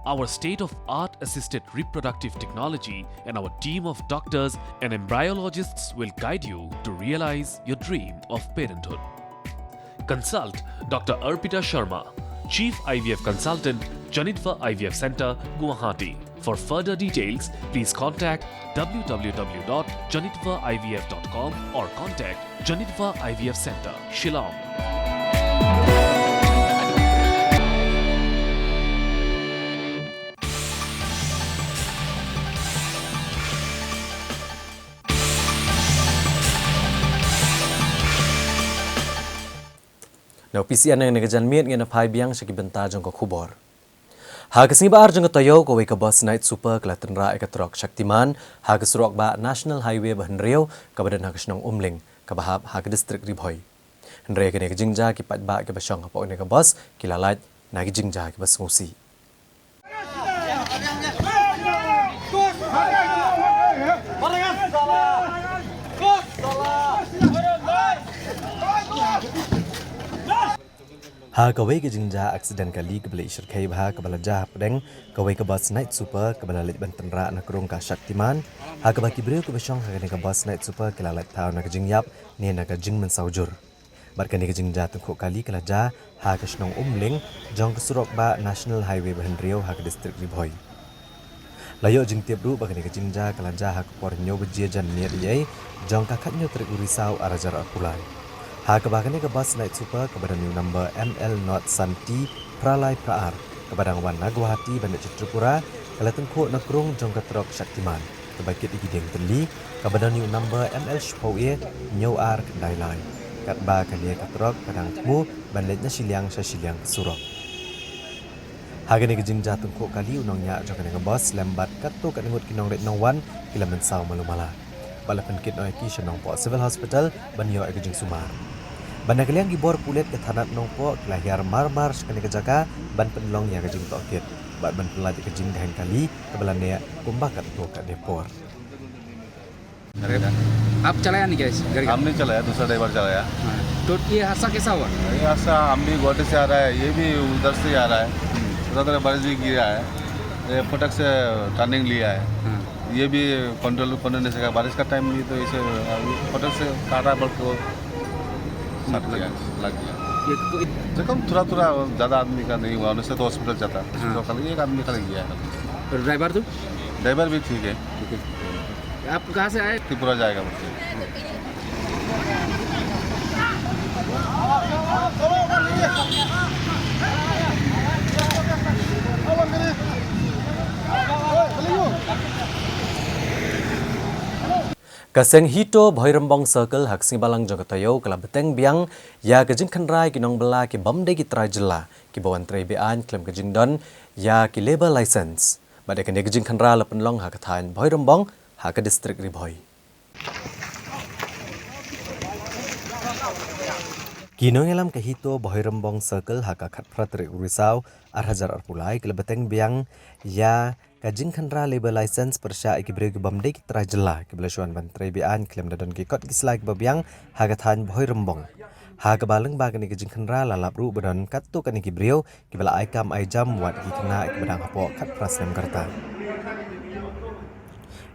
Our state-of-art assisted reproductive technology and our team of doctors and embryologists will guide you to realize your dream of parenthood. Consult Dr. Arpita Sharma, Chief IVF Consultant, Janitva IVF Center, Guwahati. For further details, please contact www.janitvavf.com or contact Janitva IVF Center, Shillong. Now, PCN yang ngejan miet ngena pai biang segi benta jong ko kubor. Hagasing ba arjang tayo ko ka bus night super kelatan ra ekatrok Shaktiman hagas rok ba National Highway Bahenrio kabadan hagas nong umling kabahab haga district Ribhoy. Henry ka jingja ki patba ka basyang hapo ne ka bus kilalat nagi jingja ki bas ngusi. Ha kawai ke jingja aksiden kali ke bela isir kai bah ke bela jah pedeng kawai ke bus night super ke bela lit banten ra na kerung ka Shaktiman ha ke baki breu ke besyong ha ke bus night super ke lalat tau na ke jingyap ni na ke jing men saujur bar ke ni ke jingja tengkok kali ke laja ha ke snong umling jong ke surok ba National Highway Bahenrio ha ke district Ribhoy layo jing tiap ru ba ke ni ke jingja ke laja ha ke por nyo bejia jan ni ye jong ka khat nyo trik urisau arajar apulai ha kebakani ke bus night super kepada new number ML Not Santi Pralai Praar kepada Wan Nagwahati Bandar Citrapura kala tengkuk nakrung jong katrok Shaktiman kebakit igideng teli kepada new number ML Shpoye Nyo Ar Kendai Lai kat ba kania katrok kadang temu bandetnya Siliang Siliang Surok hagani ke jingja tengkuk kali unongnya jong kani ke bus lembat katu kat nengut kinong ret nongwan kila mensau malumala balapan kit noi ki shanong po civil hospital banyo ke jing Sumar Banda kalian gibor pulet ke tanat nongpo kelahir mar-mar sekali ke jaka ban penlong yang kejing tokit. Bat ban pelat kejing dahin kali kebelan dia kumbakat to kat depor. आप चलाया नहीं क्या गाड़ी? हमने चलाया, दूसरा ड्राइवर चलाया। तो ये हादसा कैसा हुआ? ये हादसा हम भी गोटे से आ रहा है, ये भी उधर से आ रहा है। उधर बारिश भी गिरा है, ये फटक से टर्निंग लिया है। ये भी कंट्रोल नहीं सका, बारिश का टाइम भी तो इसे फटक से काटा बल्कि लग गया। जख्म थोड़ा ज़्यादा आदमी का नहीं हुआ, उनसे तो हॉस्पिटल जाता तो कल एक आदमी का गया है। और ड्राइवर तो? ड्राइवर भी ठीक है। आप कहाँ से आए? त्रिपुरा जाएगा मुझसे। Kaseng hito Bhoirambong Circle hak sing balang jong katayo kala beteng biang ya kejing khanrai ki nong bela ki bomde ki trajela ki bawan trai bean klem kejing don ya ki labor license bade kene kejing khanra lapen long hak kathan Bhoirambong hak district Ribhoy Kinong elam ke hito Bhoirambong Circle hak khat pratri urisau arhajar arpulai kala beteng biang ya Kajing khanra labor license persya iki breu ki bamde ki trajela ki belashuan bantrai bian klem dadon ki kot ki slai babiang hagathan Bhoirambong ha ka baleng ba kani kajing khanra lalap ru badon kattu kani ki breu ki bala aikam aijam wat ki kena ki badang hapo khat prasnem karta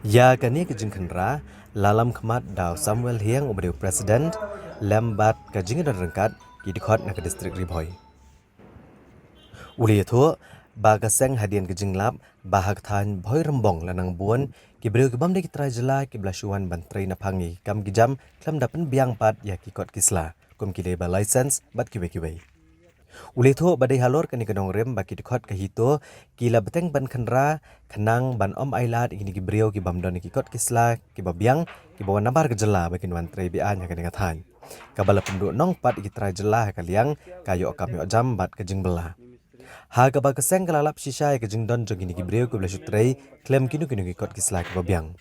ya kani kajing khanra lalam khmat daw Samuel Hiang ubreu president lambat kajing dan rengkat ki dikhot na ka district Ribhoy uli tho Baga seng hadian ke jinglap bahag than Bhoirambong lanang buon ki breu ke bamde ki trajela ki blashuan bantrai na phangi kam gijam klam dapen biang pat ya ki kot kisla kum ki labor license bat ki we ule tho badai halor kani kanong rem baki dikhot ke hito ki la beteng ban khanra khanang ban om ailat ini ki breu ki bamdon ki kot kisla ki babiang ki bawan nabar ke jela bagi bantrai bian ya kani kathan kabala penduk nong pat ki trajela kaliang kayo kami jam bat ke jing bela Ha ka keseng kelalap sisa ke jingdon jogini ki breu ke belasut trai klem kinu ki kot kisla ke babiang.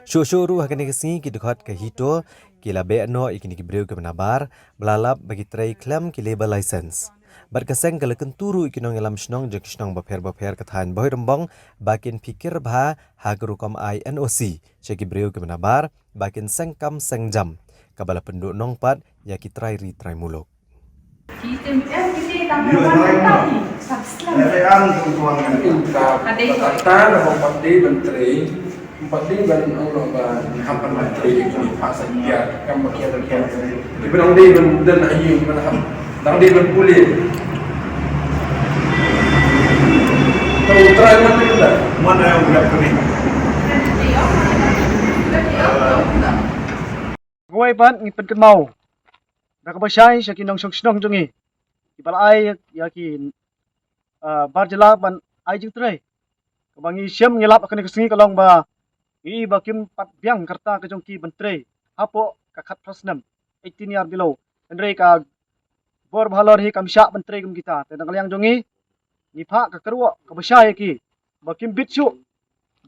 Syuru hakani kesingi ki dekot ke hito ki labe no ikini ki breu ke menabar belalap bagi trai klem ki labor license. Bar keseng kelekan turu ikinong elam snong jog snong baper kathan Bhoirambong bakin pikir bha ha gerukom NOC ki breu ke menabar bakin sengkam sengjam kabala penduk nong pat ya ki trai muluk. Gawai pan ngipin kan mau. Nakabasay sa kinong snong jungi. Ibalai yakin barjela ban ai jing trai. Kabangi siam ngelap akan kesengi kalong ba i bakim pat biang karta ke jongki bantrai. Hapo kakat prasnam 18 year below. Andre ka bor bhalor hi kamsya bantrai kum kita. Tendang kaliang jongi ni pha ka karwa ka basya ki bakim bitsu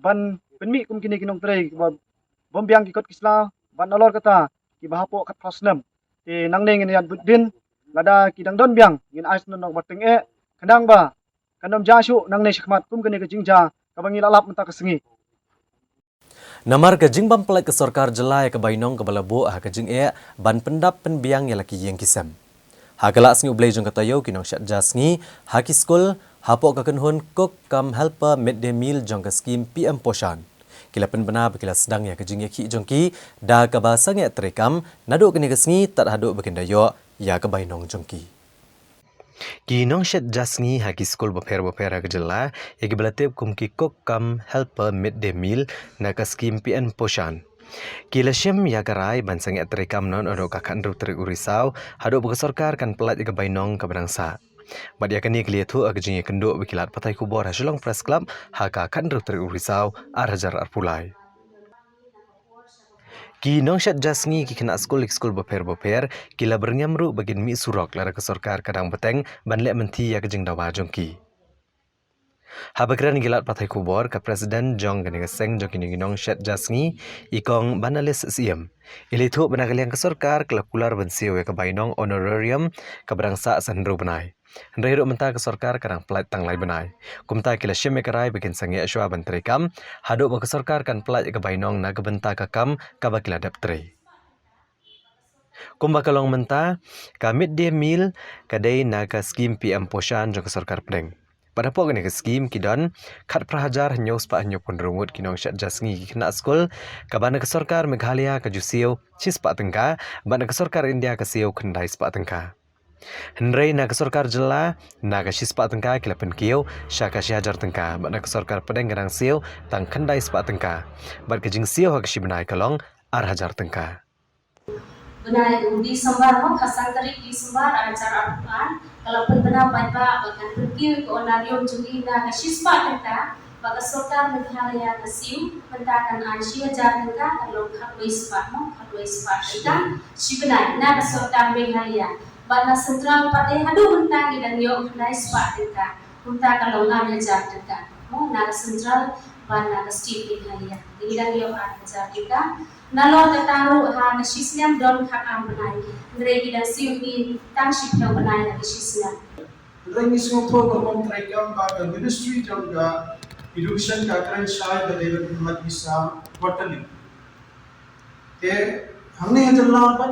ban penmi kum kini kinong tray ba bombyang ki kot kisla ban alor kata ki bahapo kat prasnam ti nangning ni yan budin lada ki dang don byang ngin ais non bateng kadang ba kanom jasu nangne shikmat kum kini ka jingja ka bangi lalap menta ka sengi. Namar ke jing bam pelak ke sorkar jelai ke bainong ke balabu ha ke jing ban pendap penbiang ya laki yang kisam. Ha kelak sengi ublay jong katayo kinong syat jasngi ha ki skul ha po ka kenhun cook kam helper midday meal jong ke skim PM Poshan. Kila penbena bekila sedang ya ke jing ya ki jong ki da ke basang ya terekam naduk kini ke sengi tak haduk bekendayo ya ke bainong jong ki. Kinong syat jasngi haki skul beper ke jela ya belatib kum ki cook kam helper midday meal na ka skim PN Poshan. Kila syem ya garai ban sangat terekam non odok kakan ru terik urisau haduk bersorkar kan pelat ya bainong ke berangsa. Bad ya kini kelihatu ag jingi kenduk bekilat patai kubor Shillong Press Club haka kan ru terik urisau arhajar arpulai. Ki nong syat jasngi ki kena skul beper kila bernyamru bagin mi surok lara ke sorkar kadang beteng ban lek menti ya kejeng dawa jongki. Habakran gilat patai kubor ke Presiden Jong kene seng jong kini nong syat jasngi ikong banalis siem. Ilitu benagaliang ke sorkar kelap kular bensiu ya ke bainong honorarium ke berangsa sandro benai. Hendrai hidup mentah ke sorkar kadang pelat tanglai benai. Kumta kila syem ekarai bikin sangi aswa benteri kam, haduk ke sorkar kan pelat ke bainong na ke bentah ke kam kabakila dapteri. Kumba kalong mentah, ka midday meal kadai na ke skim PM Poshan jong ke sorkar pedeng. Pada pok ni ke skim kidon, kat prahajar nyos pa anyo pun rungut kinong syat jasngi kena skul, kabana ke sorkar Meghalaya ke jusiu cis pa tengka, bana ke sorkar India ke siu kendai pa tengka. Hendrai na ke sorkar jela, na ke cis pa tengka kilapen kiu, syaka syajar tengka, bana ke sorkar pedeng gerang siu, tang kendai pa tengka. Bat ke jing siu hak benai kalong, arhajar tengka. Benai di sembar mo kasang tarik di sembar acara apaan kalau benar baca bahkan pergi ke onarium jungi na kasispa tengka baga sorkar Meghalaya kasiu pentakan Asia jar tengka kalau khatway spa tengka si benai na sorkar Meghalaya bana sentral pada hadu mentang dan yo nai spa tengka punta kalau ngana jar tengka mo na sentral bana state Meghalaya dan yo ada jar tengka nalor kataru ha nasisnyam don kakam benai ngregi dan siuki tangship yang benai na nasisnyam Rengi Singapore berkom terekam pada Ministry jangga Education ka keren syai da level mat bisa quarterly. Te हमने जल्ला पर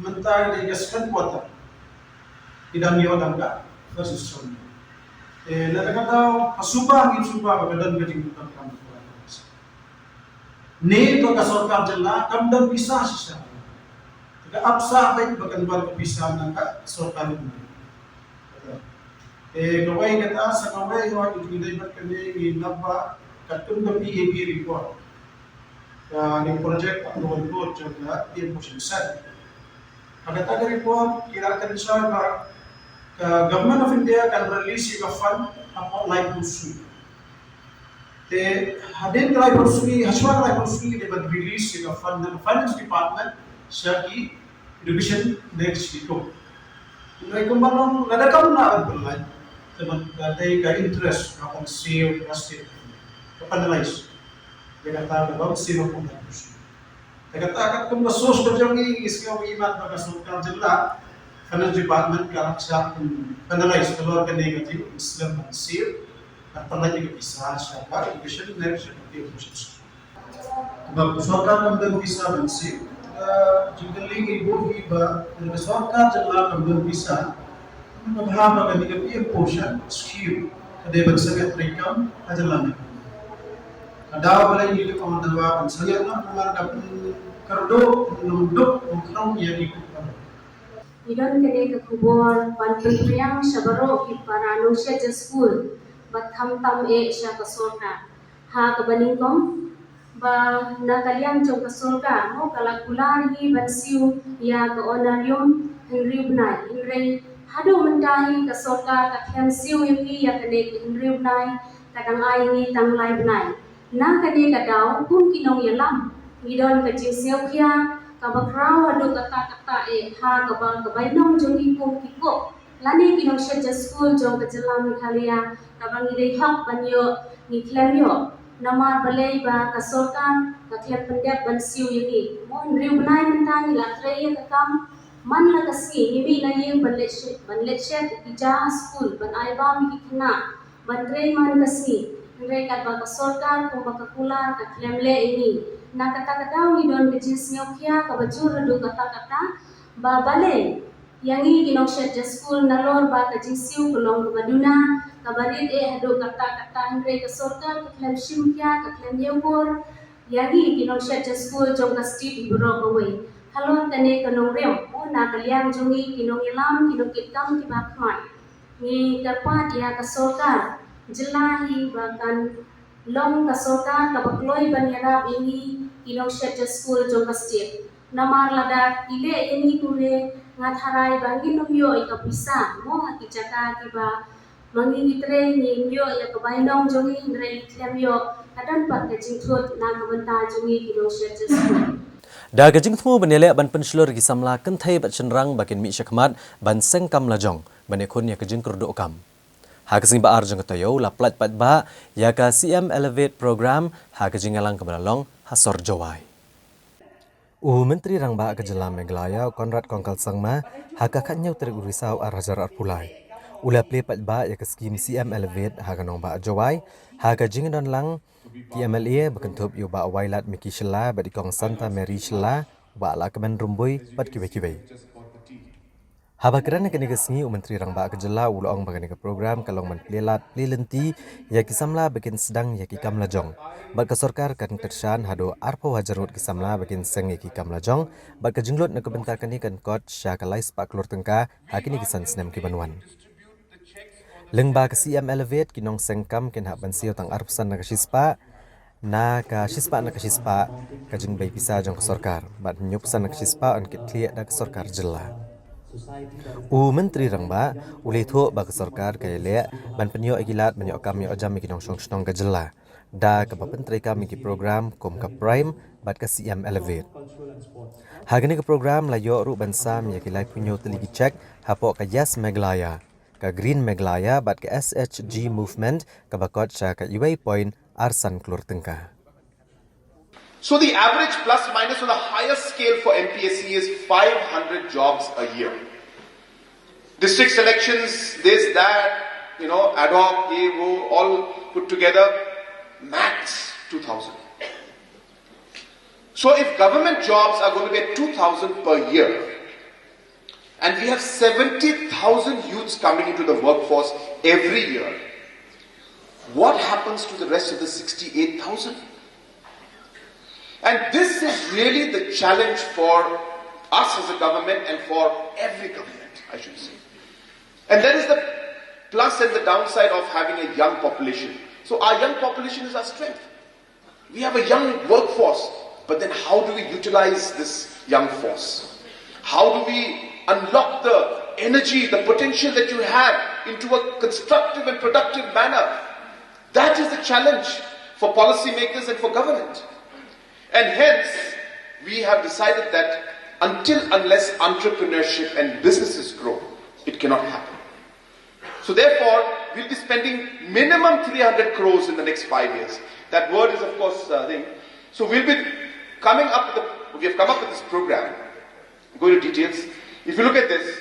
मंता ने गेस्कन पोता idang yo dangga first system. Te nakakata pasuba ngi suba badan geding kam. Ne to ka sorkar jalla kam dan bisa sisa. Ke apsa baik bakan bar bisa nangka sorkar ni. Kawai kata sa kawai ho itu dilibat kene ni nabba katun da PAP report. Ni project approval board jalla dia motion set. Agata ka report kira kan siya ba government of India can release a fund upon like to They hadin try pursue haswa try pursue they will release the fund the finance department shaki education next week. Mereka malam ada kamu nak berlain teman dari ka interest upon save estate capitalize. Dia kata about save upon that. Dia kata akan kamu source berjangi iskau iman bagi sultan jela finance department ka raksa penalize keluar ke negatif Islam dan save Apalagi juga bisa siapa education next seperti itu. Bab sorkar kemudian bisa mensi juga lagi ibu iba dari sorkar jelas kemudian bisa menghamba kami ke portion skill ada bersedia rekam ajalan. Ada boleh jadi komandan saya nak mengarap kerdo nunduk mungkin yang ikut. Idon kene ke kubur pan priang sabaro para anusia school batham tam sya kasolka ha kabaningkom ba nakaliang jong kasolka mo kalakular hi bansiu ya ka onarium hinribnai hinrei hado mendahi kasolka kakhen siu yi ya kane hinribnai kadang ai ni tanglai bnai na kane kadau kun kinong yalam idon ka jingsiu kya kabakrau hado kata ha kabang kabainong jong ipong kiko lani kinong shed school jong kajala Meghalaya kabang idei hak banyo ni klemyo namar balai ba kasorkan ka klem pendek ban siu yagi mon riu nai mentang la treya kakam man la kasi himi na yeng ban lechet ija school ban ai ba mi kina ban rei man kasi rei kat ba kasorkan ko ba kakular ka klem le ini na kata-kata ni don kejis nyokia ka bajur redu kata-kata ba bale yang ini kinong shed school nalor ba kajisiu kulong baduna kabarit hado kata-kata andre kasorka kaklem shimkia kaklem yewor yang ini kinong shed school jong kasti bro away halon tane kanong rem o na kalyang jongi kinong ilam kinong kitam kibakmai ni karpat ya kasorka jelahi bahkan long kasorka kabakloy banyarab ini kinong shed school jong kasti namar lada ile ini kure ngatharai bangin nomyo ikapisa mo hakijaka kiba mangingitre ni myo ya kabainong jongi ndrei klemyo kadan pat kejingthut na kabanta jongi kinong shed school Da gajing thmu benele ban penslur gisamla kenthai bat chenrang bakin mi syakmat ban sengkam lajong banekun ya gajing kurdo kam. Ha kasing ba arjang katayo la plat pat ba ya ka CM Elevate program ha gajing alang kabalalong hasor jawai. Menteri Rang Ba Kejala Meghalaya Konrad Kongkal Sangma ha ka khatnyau terik urisau arajar arpulai. Ula ple pat ba ya ka skim CM Elevate ha kanong ba jawai ha ka jingdon lang TMLA berkentup yu ba wailat Miki Shela ba dikong Santa Mary Shela ba la kemen rumbui pat kiwe-kiwe. Haba kerana kini kesngi Menteri Rang Ba Kejala ulong bagani ke program kalong man plelat plelenti ya kisamla bikin sedang ya kikam lajong. Bat ke sorkar kan tersan hado arpo wajarut kisamla bikin seng ya kikam lajong bat ke jinglot na kebentar kani kan kot syakalais pak klur tengka hakini kisan senem kibanwan. Lengba ke CM Elevate kinong sengkam kin hak bansio tang arpsan na kasispa na kasispa kajing bay pisa jong ke sorkar bat nyupsan na kasispa on kit kliak da ke sorkar jela. Menteri Rang Ba ulih thu ba ke sorkar kaya le ban penyo igilat banyo kami ojam kinong song ke jela da ke penteri kami ki program kom ka prime bat ke CM Elevate. Hagani ke program layo ru bansam ya kilai punyo teligi check hapo ka Yes Meghalaya ka Green Meghalaya bat ke SHG movement ka bakot sya ka UA point arsan klur tengka. So the average plus minus on the highest scale for MPSC is 500 jobs a year. District selections, this, that, ad hoc, all put together, max 2,000. So if government jobs are going to get 2,000 per year, and we have 70,000 youths coming into the workforce every year, what happens to the rest of the 68,000? And this is really the challenge for us as a government and for every government, I should say. And that is the plus and the downside of having a young population. So our young population is our strength. We have a young workforce, but then how do we utilize this young force? How do we unlock the energy, the potential that you have into a constructive and productive manner? That is the challenge for policymakers and for government. And hence, we have decided that unless entrepreneurship and businesses grow, it cannot happen. So therefore, we'll be spending minimum 300 crores in the next 5 years. That word is of course thing. So we'll be coming up with we have come up with this program. Go into details. If you look at this,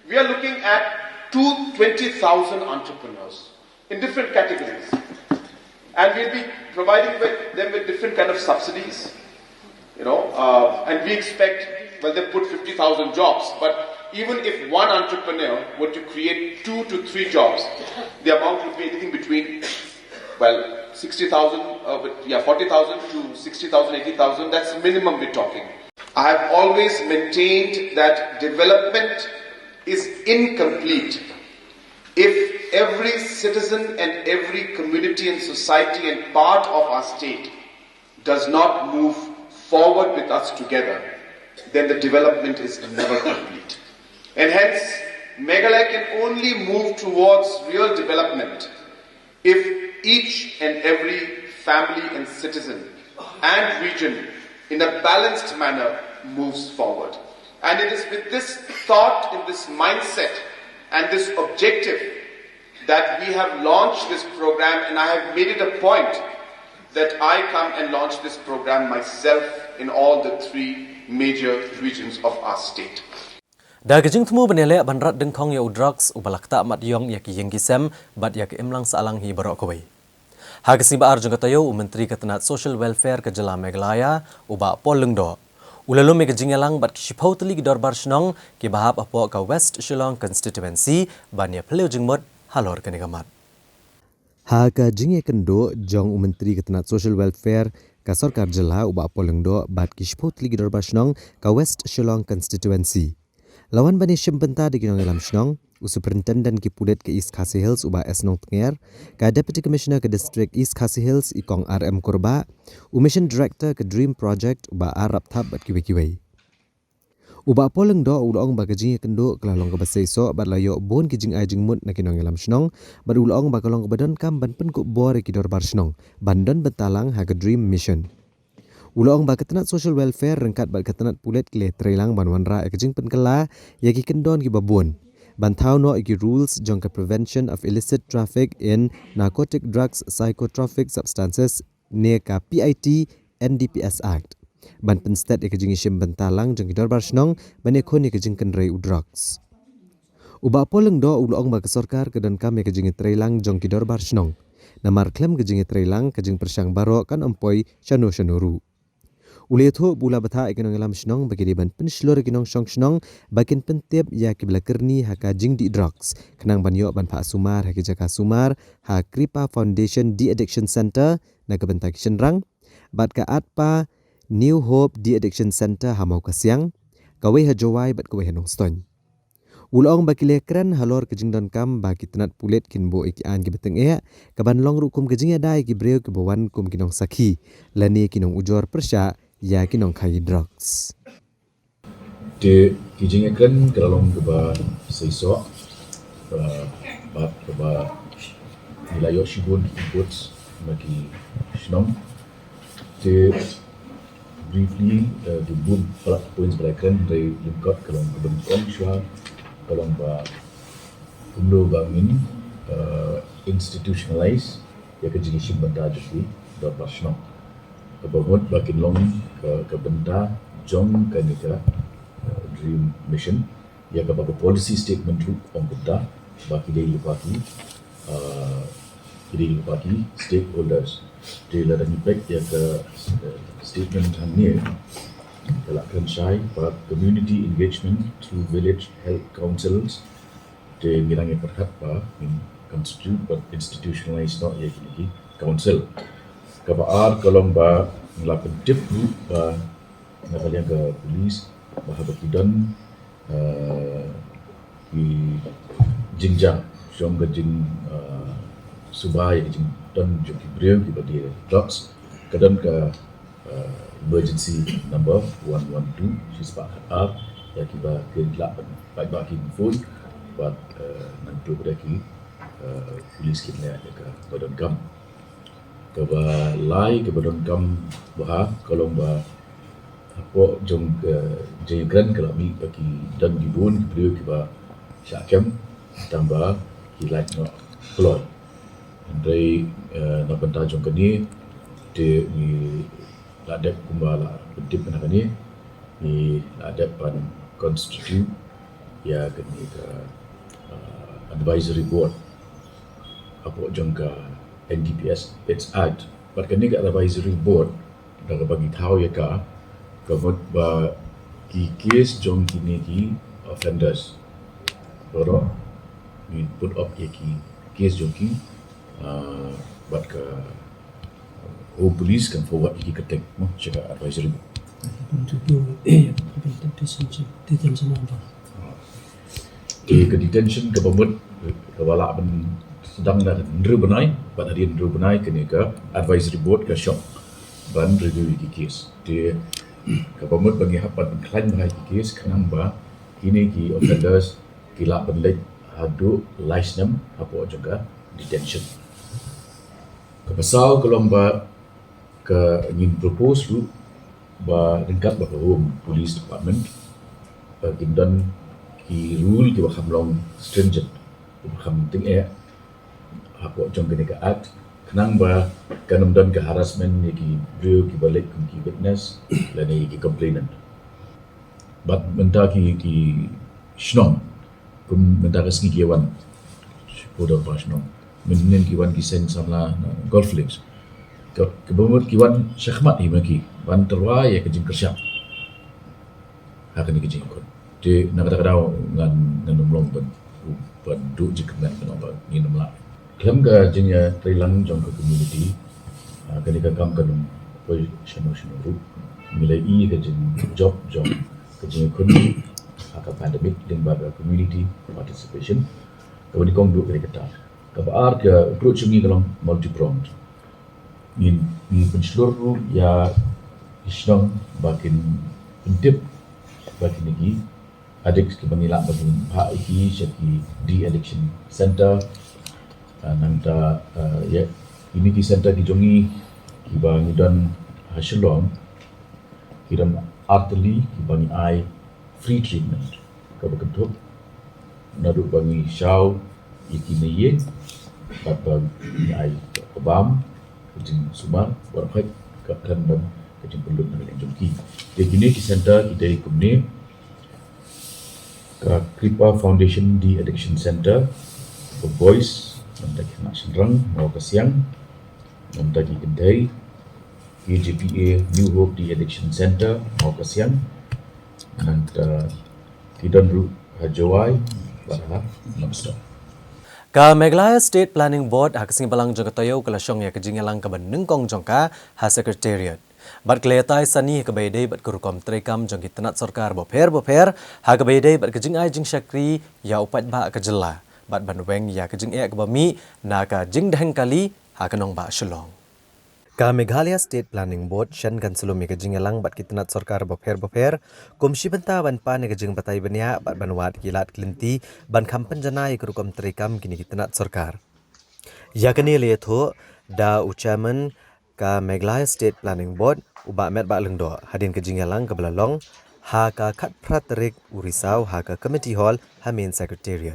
we are looking at 20,000 entrepreneurs in different categories. And we'll be providing them with different kind of subsidies, and we expect, they put 50,000 jobs, but even if one entrepreneur were to create 2 to 3 jobs, the amount would be anything between, 60,000, 40,000 to 60,000, 80,000, that's the minimum we're talking. I have always maintained that development is incomplete if every citizen and every community and society and part of our state does not move forward with us together, then the development is never complete. And hence, Meghalaya can only move towards real development if each and every family and citizen and region in a balanced manner moves forward. And it is with this thought, in this mindset, and this objective that we have launched this program, and I have made it a point that I come and launch this program myself in all the 3 major regions of our state. Da kejing temu benele banrat dengkong ya drugs ubalakta mat yong ya ki yengisem bat ya ke imlang salang hi barok kawai. Ha kesiba ar jong katayo Menteri Ketenat Social Welfare ke Jela Meghalaya uba Paul Lengdo. Ulalu me kejing yalang bat kishipau teli Dorbar Shnong ki bahap apo ka West Shillong constituency ban ya peleu jengmot halor ke negamat. Ha ka jing kendo jong Menteri Ketenat Social Welfare ka Sarkar Jela uba Paul Lengdo bat kishipau teli Dorbar Shnong ka West Shillong constituency. Lawan bani syembenta di Ginong Elam Shnong, Superintendent ki Pudet ke East Khasi Hills uba Esnong Tenger, ka Deputy Commissioner ke District East Khasi Hills ikong RM Korba, Mission Director ke Dream Project uba Arab Thab bat kiwe-kiwe. Uba poleng do ulong ba kejing kendo kelalong ke basaiso bat layo bon kijing ai jingmut na Ginong Elam Shnong, bat ulong ba kalong ke badan kam ban pen ku bor ki Dorbar Shnong, bandon bentalang ha ke Dream Mission. Ulong ba Ketenat Social Welfare rengkat ba Ketenat Pulet kile Trelang banwanra ekjing penkela yaki kendon ki babun. Bantau no iki rules jong ke prevention of illicit traffic in narcotic drugs psychotropic substances ne ka PIT NDPS Act. Ban penstat ekjing isim bentalang jong ki Dorbar Shnong bane kon ekjing kenrei drugs. Uba poleng do ulong ba ke sarkar kedan kam ekjing Trelang jong ki Dorbar Shnong. Namar klem kejing Trelang kejing persyang baro kan empoi shanu-shanuru. Uletho bula batha ikinong Elam Shnong bagi diban penslor ikinong Shong Shnong bakin pentip ya kibla kerni haka jing di drugs kenang banyo ban Pak Sumar haki Jaka Sumar ha Kripa Foundation De-Addiction Center na kebentak Shenrang bat ka atpa New Hope De-Addiction Center hamau kasiang kawe hajawai bat kawe hanong ston. Ulong bakile keren halor kejing don kam bagi tenat pulet kinbo ikian ki beteng kaban long rukum kejing adai ki breu ki bawan kum kinong sakhi lani kinong ujor persya ya kinong khai drugs. De kijing kan kelalong keba seiso bat keba wilayah Shibun inputs bagi Shnong. De briefly the boom points berakan dari lingkot kalong kebentukong syua kalong ba umlo bangin institutionalize ya kejing simbanda jadi Dorbar Shnong. Kebamut bakin long ke benda jong ke nika Dream Mission ya ke bapa policy statement tu on benda baki dia lupaki stakeholders dia ladang impact ya ke statement hamnya kelakkan syai pada community engagement through village health councils dia ngirangnya perhat pa constitute but institutionalized not ya kini council kabar kolong ba ngelapan tip group ba nakalian ke polis bahaba kidan di jingjang syong ke jing subay jing dan joki breu di badi drugs kadan ke emergency number 112 sispa up ya kiba ke 8 baik baki phone buat nanti berdaki polis kita ke badan kam kaba lai ke badan kam bah kolong ba apa jong ke jengran kalau mi bagi dan dibun beliau kiba syakam tambah hilat no keluar dari nak benda jong kini de ni ladap kumbala bedip nak ni ni ladap pan constitute ya kini ke advisory board apa jong ke NDPS it's act but kini ke advisory board dah bagi tahu ya ka kemud ba ki case jong kini ki offenders baru ni put up ya ki case jong ki but ke home police kan forward ki ketek mo cakap advisory board ke detention ke pemut ke balak ben sedang dah ndru benai ban hari ndru benai kini ke advisory board ke shop ban review ki case dia ke pemut bagi hapat klaim bahai ki case kenang ba kini ki offenders kila benlek hadu license apa juga detention ke pasal kolong ba ke ingin propose lu ba dekat ba home police department gindan ki rule ki bakam long stringent bakam ting hak jong kene ka act kenang ba kanum dan ke harassment ni ki beliau ki balik ki witness la ni ki complainant but menta ki shnong kum menta ka ski ki wan bodo ba shnong menen ki wan ki seng samla golf links ke bomot ki wan shakhmat hi maki wan terwa ya ke jing kersyap hak ni ke jing kon de na kata kadau ngan nomlong ban du jikmen ba ni nomla Kam ka jinya trilang jong ka community kani ka kam kanum poi shano ru milai ka jin job ka jinya kuni ka pandemic ling ba community participation ka wani kong du ka kata ka ba ka approach ni kalong multi pronged ni penseluruh ya isnong bakin intip bakin lagi adik ke banilak bakin hak iki syaki di election center nangta ya unity center di jongi kiba ngidan hasilong kiram arteli kibangi ai free treatment ka bekentuk nadu bangi shaw ikine ye baba ai obam kejing sumar warhai ka kandam kejing perlu nang jongi di unity center kita ikumne ka Kripa Foundation di Addiction Center for Boys Namtaki nak senrang mau ke siang Namtaki kedai KJPA New Hope di Addiction Center mau ke siang Nanta Kidan Ru Hajawai Barha Namaskar Ka Meghalaya State Planning Board hakasing balang jong katayo kalasyong ya kejingalang ka benengkong jongka ha secretariat bat kletai sani ka baydai bat kurukom trekam jong kitanat sarkar bopher ha ka baydai bat kejing ai jing syakri ya upat ba ka jela bat banweng ya kejing e ka bami na ka jing daheng kali ha kanong ba shalong ka Meghalaya State Planning Board shan kan selumi kejingalang bat kitanat sarkar bopher komsi benta ban pan kejing batai bania bat banwat kilat klinti ban kampan janai kurukom trekam kini kitanat sarkar ya kani letho da ucaman ka Meghalaya State Planning Board uba met ba lengdo hadin kejingalang ke belalong ha ka khat praterik urisau ha ka committee hall ha main secretariat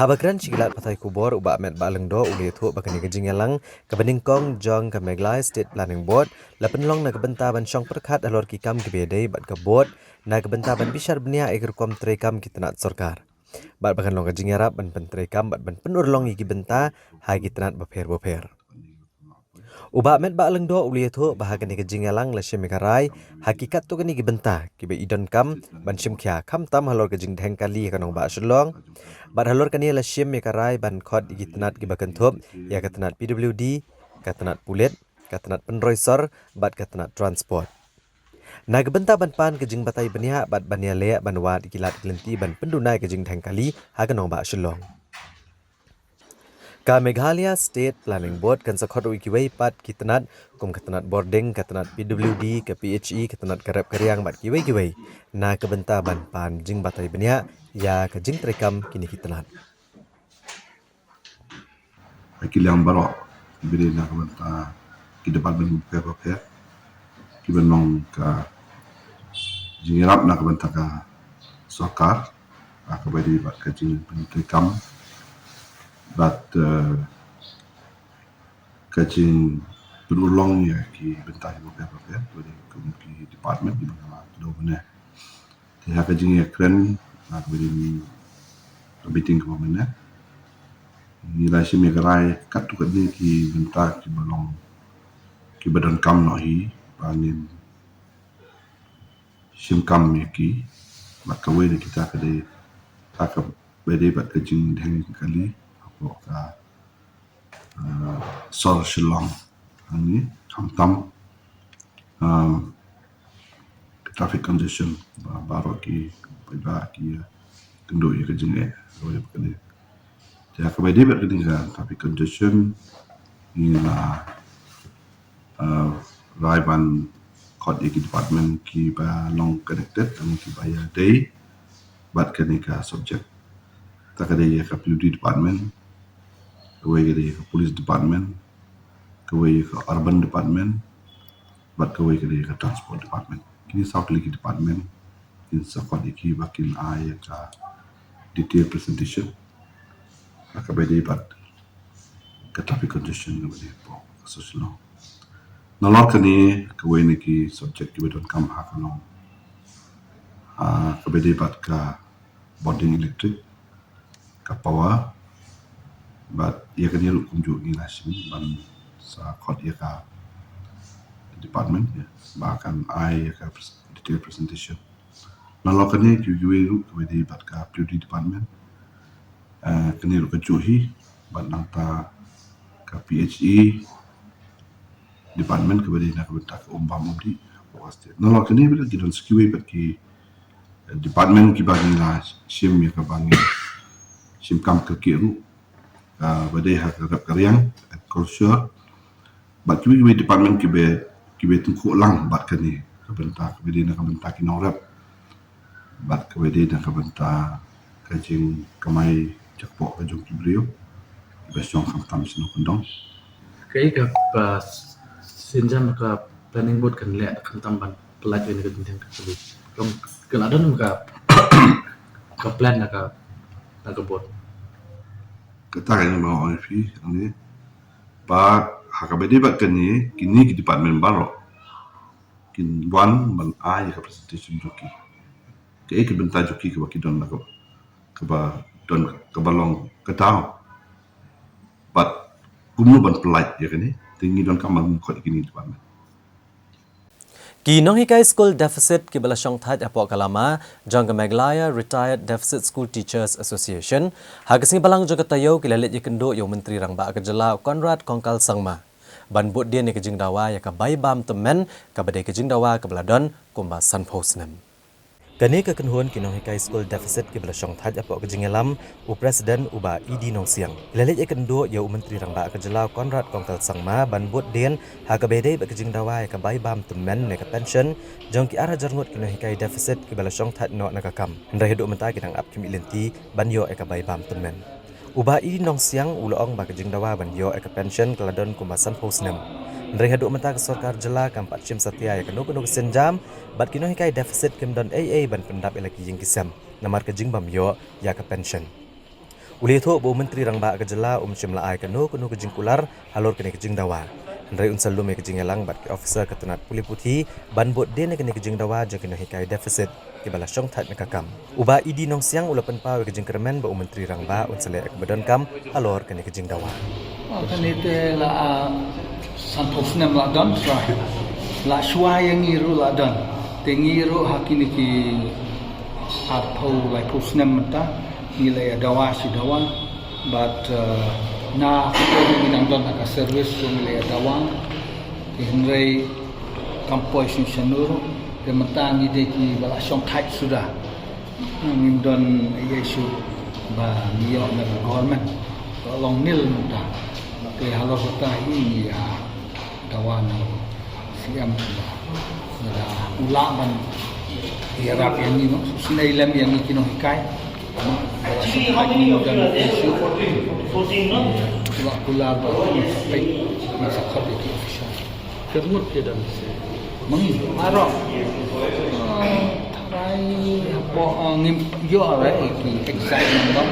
ha bakran chilat patai kubor uba met ba lengdo uli thu bakani kejingalang ke beningkong jong ka Meghalaya State Planning Board la penlong na kebenta ban syong perkhat alor ki kam ke bedai bat ke board na kebenta ban bishar benia eger kom trekam kitanat sarkar bat bakan long kejingarap ban pentrekam bat ban penurlong iki benta ha kitanat bopher Uba met ba lengdo uli thu bahagian ke jingalang la shim karai hakikat tu kani gibenta kibe idon kam ban shim kya kam tam halor ke jing dheng kali kanong ba shlong bar halor kani la shim karai ban khot gitnat gibakan thop ya katnat PWD katnat pulet katnat penroisor bat katnat transport na gibenta ban pan ke jing batai bania bat bania le ban wat kilat klenti ban pendunai ke jing dheng kali ha kanong ba shlong Ka Meghalaya State Planning Board kan sakhot wikiway pat kitanat kum katanat boarding katanat PWD ke PHE katanat karap karyang bat kiway na kebenta ban pan jing batai benia ya ke jing trekam kini kitanat Akilang barok beri na kebenta ki department PPP ki benong ka jingirap na kebenta ka sokar akabadi bat ka jing trekam but kacing berulang ya ki bentar beberapa dari ki department di mana do mana ti ha kacing ya kren nak beri meeting ke mana ni la sim ya karai kat tu kadni ki bentar ki belong ki badan kam no hi panin sim kam ya ki maka we kita kade tak beri bat kacing deng kali ka sor shillong ani hamtam traffic congestion baro ki ba ki kendo ye kejenge so ye kene ja ka bedi ba kene traffic congestion ni la raiban khot ye department ki ba long connected and ki ba ya day bat kene ka subject takade ye ka PWD department kawai ke police department, kawai ke urban department, bat kawai ke transport department. Kini South Lake department in sakot iki bakin ai ka detail presentation aka bede bat ka topic condition ngabede po social law nalor kani ka wen iki subject ki bedon kam hakano ka bede bat ka bonding electric ka power but ia kani ru kunju ni nasim ban sa khot ia ka department ya bahkan ai ka detail presentation nalor kani ki ru ka bede bat ka beauty department kani ru ka juhi ban nanta ka PHE department ke bade nak bentak umbam umdi waste nalor kani bila gidon skiwe bat ki department ki bagi la sim ya ka bangi sim kam ke kiru bade hak karyang culture bat ki department ki be tungku lang bat kani ka bentak ke bade nak bentak ki norap bat ke bade nak bentak kajing kamai jakpo ka jong ki brio besong kam tam sino kondong Kaya ka pas sinjam ka planning board kan le kan tamban pelaj ni ka tentang ka sabi. Kam keladon ka plan na ka board. Kata kan mau fi ni ba hakabede ba kani kini ki department baro kin one ban ai ka presentation joki ke ek benta joki ka don na ka ba don ka balong ka tao but kumno ban pelaj ya kani tinggi don kam khot kini department Ki nong hikai school deficit ki bala syong that apok kalama jang Meglaya Retired Deficit School Teachers Association hagasing balang jaga tayo kilalit yekendo yo menteri rang ba kejela Conrad Kongkal Sangma ban bot dia ni kejing dawa ya ka baibam temen ka badai kejing dawa ka beladon kumba san posnem Kani ke kenhuan ki nong hikai school deficit ki bala syong that apok kejing elam u presiden uba idi nong siang kilalit yekendo yo menteri rang ba kejela Conrad Kongkal Sangma ban bot dia hakabede ba kejing dawa ya ka baibam temen ne ka pension jong ki ara jarngot ki nong hikai deficit ki bala syong that no nakakam ndai hidup menta ki nang ap ki milenti ban yo e ka baibam temen Uba idi nong siang uloong ba kejing dawa ban yo e ka pension keladon kumasan posnem ndai hidup menta ke sarkar jela kam patchim satya ya kanu senjam bat ki nong hikai deficit kim don AA ban pendap elaki jing kisam namar kejing bam yo ya ka pension Uli tho bo menteri rang ba kejela chimla ai kanu kejing kular halor kene kejing dawa ndai unsal lume kejing elang bat ki officer ketunat puli puthi ban bot de ne kene kejing dawa jang kene hikai deficit ki bala syong that nakakam uba idi nong siang ulapan pa kejing kermen ba menteri rang ba unsale ek badan kam halor kene kejing dawa kene te la sanposnem la don try la shwa yang iru la don tengiru hakini ki atau la posnem mata nilai dawa si dawa but na ko minang don ka service so nilai dawa henry kampoi sinsanur ke matang ide ki bala syong thai sudah ngin don yesu ba niyo na government long nil muda ke halo kota ini ya dawan siam sudah ulaman ya rap yang ini no sinai lam yang ini no hikai Actually, how many of them are there? 14, no? Kula ba sampai masa khabar di official. Kermut ke dan Mengi marok. Tarai apa ngim yo ara iki excitement ba.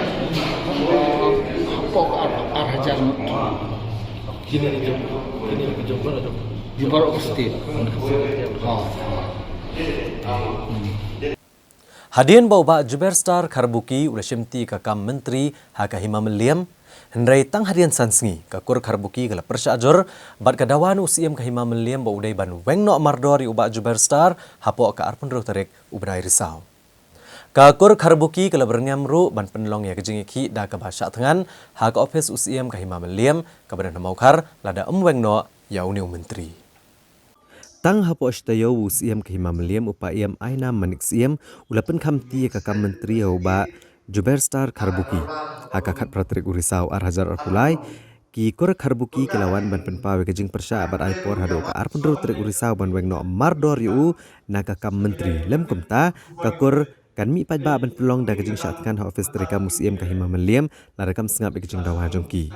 Apa arhajar mut. Kini job ada. Di baru state. Hadian bauba Jubair Star Karbuki ula shimti ka kam menteri haka himam liam hendrai tang hadian sansngi ka kur Karbuki kala persyajur bat kadawan usiem ka himam liam ba udai ban wengno mardori uba Jubair Star hapo ka arpun ro tarik ubnai risau ka kur Karbuki kala bernyamru ban penlong ya kejing ki da ka basya tengan haka office usiem ka himam liam ka badan maukar lada wengno yauni menteri Tang hapo ashtayo usiem ke himam liam upa iam aina manik siem ulapan kamti ka kam menteri uba Jubair Star Karbuki haka khat pratrik urisau arhajar arpulai ki kur Karbuki kilawan ban penpawe kejing persya abat aipor hado ka arpun ro trik urisau ban wengno mardor yu naga kam menteri lem kumta ka kur kan mi pajba ban pelong da kejing syatkan office terika musiem ka himam liam larakam sengap kejing dawa jongki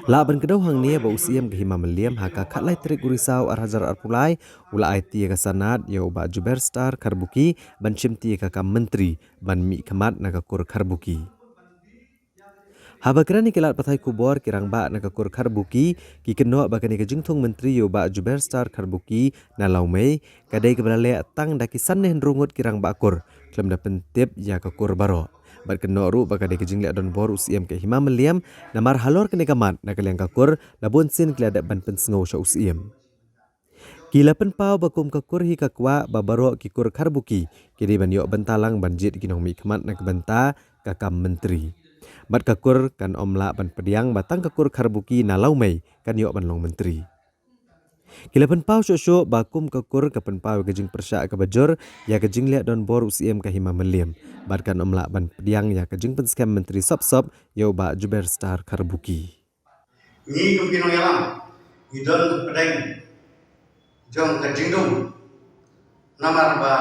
La ban kedau hang nia ba usiem ke hima meliam haka khatlai trik urisau arhajar arpulai ula IT ka sanad yo ba Jubair Star Karbuki ban chimti ka menteri ban mi khamat naga kur Karbuki. Haba kerani kelat pathai kubor kirang ba naga kur Karbuki ki keno ba kani ka jingthong menteri yo ba Jubair Star Karbuki na laumei kadai ke balale tang daki sanne rungut kirang ba kur klem da pentip ya ka kur baro. Bat keno ru ba kadai ke jingle don bor usiem ke hima meliam namar halor kene kamat na kaliang kakur labon sin kelada ban pensngo sha usiem. Kila penpau bakum kakur hi kakwa babaro kikur Karbuki kiri ban yok bentalang banjit kinong mi kamat na kebenta kakam menteri. Bat kakur kan omla ban pediang batang kakur Karbuki na laumei kan yok ban long menteri. Kila penpau syok bakum kakur ka penpau ke jing persya ka bajor ya ke jing liat don bor usiem ka hima meliam. Bat kan omla ban pediang ya ke jing penskam menteri sop-sop yo ba Jubair Star Karbuki. Ni kumkino yalam ni don pedeng jong ka jingdung namar ba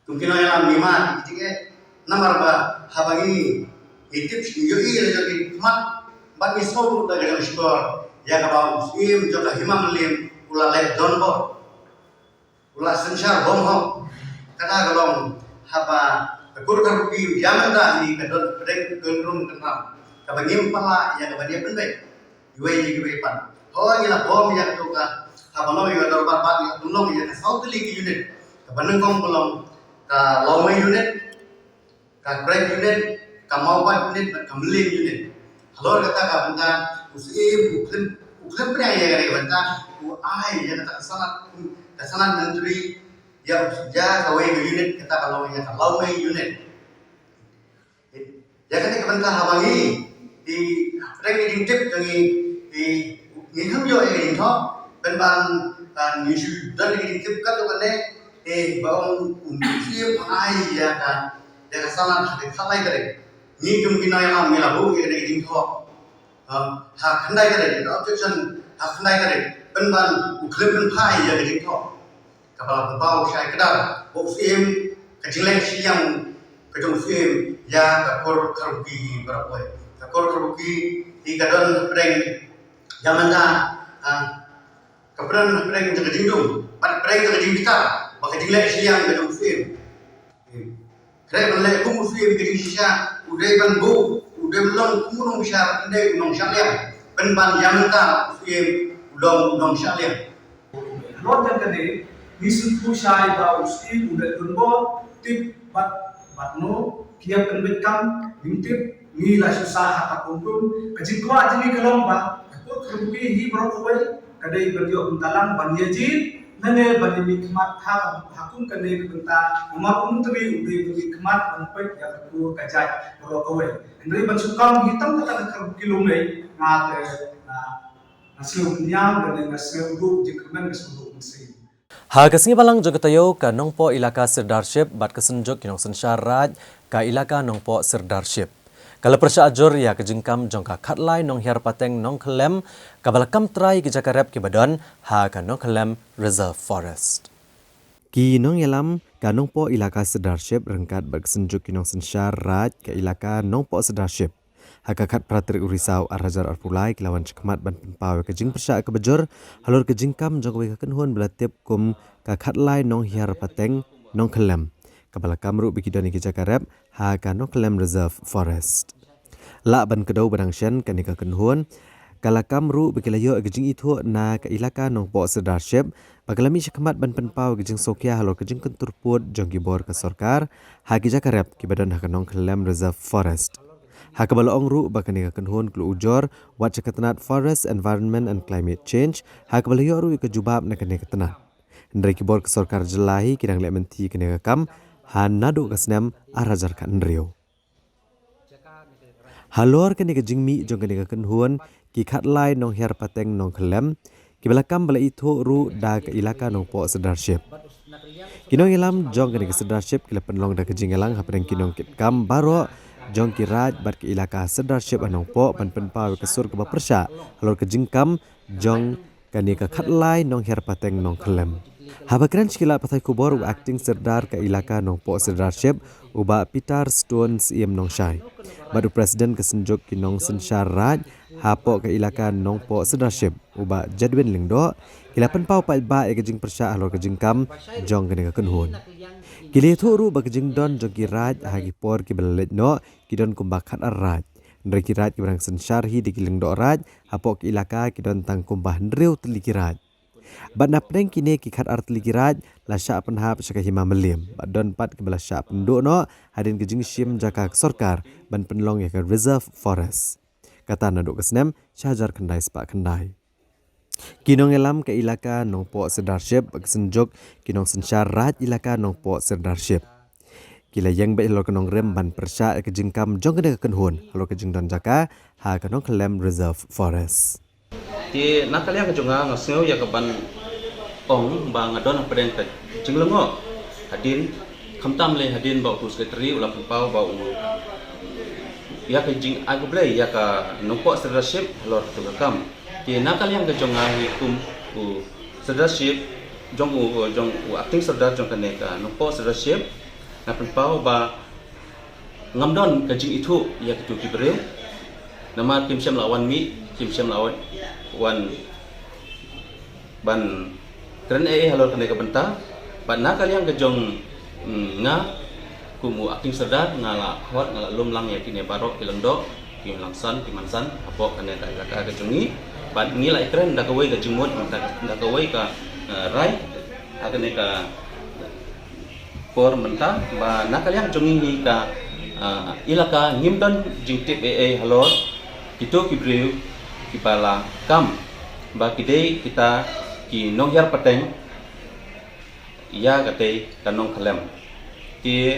kumkino yalam lima tige namar ba habangi itip yo ile jadi mat bat ni sobu da galang skor ya ka ba usim jo ka himam lim ula le don bo ula sensar bom ho kana galong haba kur Karbuki yamanda ni ka don pedeng gendrung kenam ka bangim pala ya ka dia penbe yuai ni yuai pan ho ni la bom ya to ka haba no yo dor ba ya dunong ya south league unit ka banang kong kolong ka lomai unit ka crack unit, ka maubat unit, ka melim unit. Halor kata ka benda usim uklim pria ya kare benda ai ya kata sanat menteri ya ka wei unit kata kalau ya ka laumai unit. Ya kata ka benda habangi di reng di tip jangi di ngiham yo e tho ben ban ni shu dan di tip ka to kane baong usim ai ya ka dia kesalahan hati salai kare ni kumkino yang mila bu kene ding tho ha khandai kare objection ha khandai kare ban uklim ban phai ya ding tho kapala pau sai kadar bo sim kajileng siang kajong sim ya ka kor Karbuki berapoi ka kor Karbuki di kadon preng yamanda kapran preng jaga jingdung pat preng jaga jingdita ba kajileng siang kajong sim Kaya balai kumu film ke Indonesia, udah banbu, udah belum kumu nong syar, udah nong syaliam, penban yamenta film nong syaliam. Lot yang kene, misi pusai ba usti udah banbu, tip batno, kia penbekam, tip ni lah susah hak kumpul, kajikwa jadi kelomba, aku Karbuki hi berokoi, kadai berdiok bentalang banjir. Nane bani nikmat hakum kane benta umakum teri ude nikmat banpet ya ku kajai borokowe ndri ban sukam hitam kata Karbuki lumei ngate nasil nyam dan nasil du jikmen nasil mesin Ha kasngi balang jogatayo ka nongpo ilaka Sirdarship bat kasenjok kinong sensaraj ka ilaka nongpo Sirdarship. Kalau persya ajur ya kejengkam jongka khatlai nong hiar pateng nong kelem kabalakam trai ki jakarep ki badon ha ka nong kelem reserve forest. Ki nong yalam ka nong po ilaka Sirdarship rengkat berkesenjuk ki nong sensar raj ke ilaka nong po Sirdarship. Ha ka khat pratrik urisau arhajar arpulai kelawan cekmat ban penpawe kejeng persya ke bejur halur kejengkam jongka ka kenhun belatip kum ka khatlai nong hiar pateng nong kelem. Kepala Kamru bikidoni ke Jakarep ha ka nong kelem reserve forest. La ban kedau berangsyan kan ka kenhuan kala Kamru bikilayo gejing itu na ka ilaka nong po Sirdarship bagalami syakmat ban penpau gejing sokya halor gejing kenturput jong gibor ka sorkar ha ki Jakarep ki badan ha ka nong kelem reserve forest. Ha ka balong ru bakani ka kenhuan klu ujor wat cakatanat forest environment and climate change ha ka balayo ru ka jubab na kane katana. Ndrai kibor ka sorkar jelahi kidang le menti kane ka kam han nadu kasnem arajar ka ndrio. Halor kene ke jingmi jong kene ke kenhuan ki khatlai nong hiar pateng nong kelem ki belakam bala itu ru da ke ilaka nong po Sirdarship. Kinong ilam jong kene ke Sirdarship ki lepen long da ke jingelang hapeng kinong kit kam baro jong ki raj bat ke ilaka Sirdarship anong po pan penpaw ke sur ke bapersya halor ke jingkam jong kene ke khatlai nong hiar pateng nong kelem. Habakran shkilat pathai kubor u acting serdar ke ilaka nongpo serdarship uba Peter Stones iem nongshai. Badu presiden kesenjuk kinong sensyar raj hapo ke ilaka nongpo serdarship uba Jadwin Lingdo kilapan pau palba ekajing persya alor kajing kam jong kene kenhun. Kili thuru bakajing don jong ki raj hagi por ki belalet no kidon kumbakat raj. Ndre ki raj ki barang sensyar hi di Lingdo raj hapo ke ilaka kidon tang kumbah ndreu teli ki raj. Bad na prank kini ki khat art ligiraj la sya penhap syaka hima melim bad don pat ke bala sya penduk no hadin kejing shim jaka sorkar ban penlong ya ke reserve forest kata naduk kesnem Syahjar Kendai sepak Kendai kinong elam ke ilaka nongpo serdarship kesenjuk kinong sensyar raj ilaka nongpo serdarship kila yang baik lo kenong rem ban persya kejing kam jong kene kenhun lo kejing don jaka ha kenong kelem reserve forest Ti nakalian kejonga ngasngeu ya keban ong ba ngadon pedeng ke jenglengo hadin khamtam le hadin ba tu sekretari ulah pau ba ya ke jing aku blai ya ka nongpo serdarship lor tu kam ti nakalian kejonga hikum u serdarship jong u acting serdar jong kene ka nongpo serdarship na pau ba ngamdon ke jing itu ya ke tu kibreu nama tim syam lawan mi tim syam lawan wan ban keren halor kene kebenta ban nakal yang kejong nga kumu acting serdar ngala hot ngala lum lang ya kini barok kilengdo kim langsan kimansan apo kene ka kejongi ban ngila keren dak kawai ka jimut dak kawai ka rai akene ka por menta ba nakal yang jongi ka ilaka ngimdan jingtip halor itu kibreu kipala kam ba kidei kita ki nongyar pateng ya gate kanong kalem ti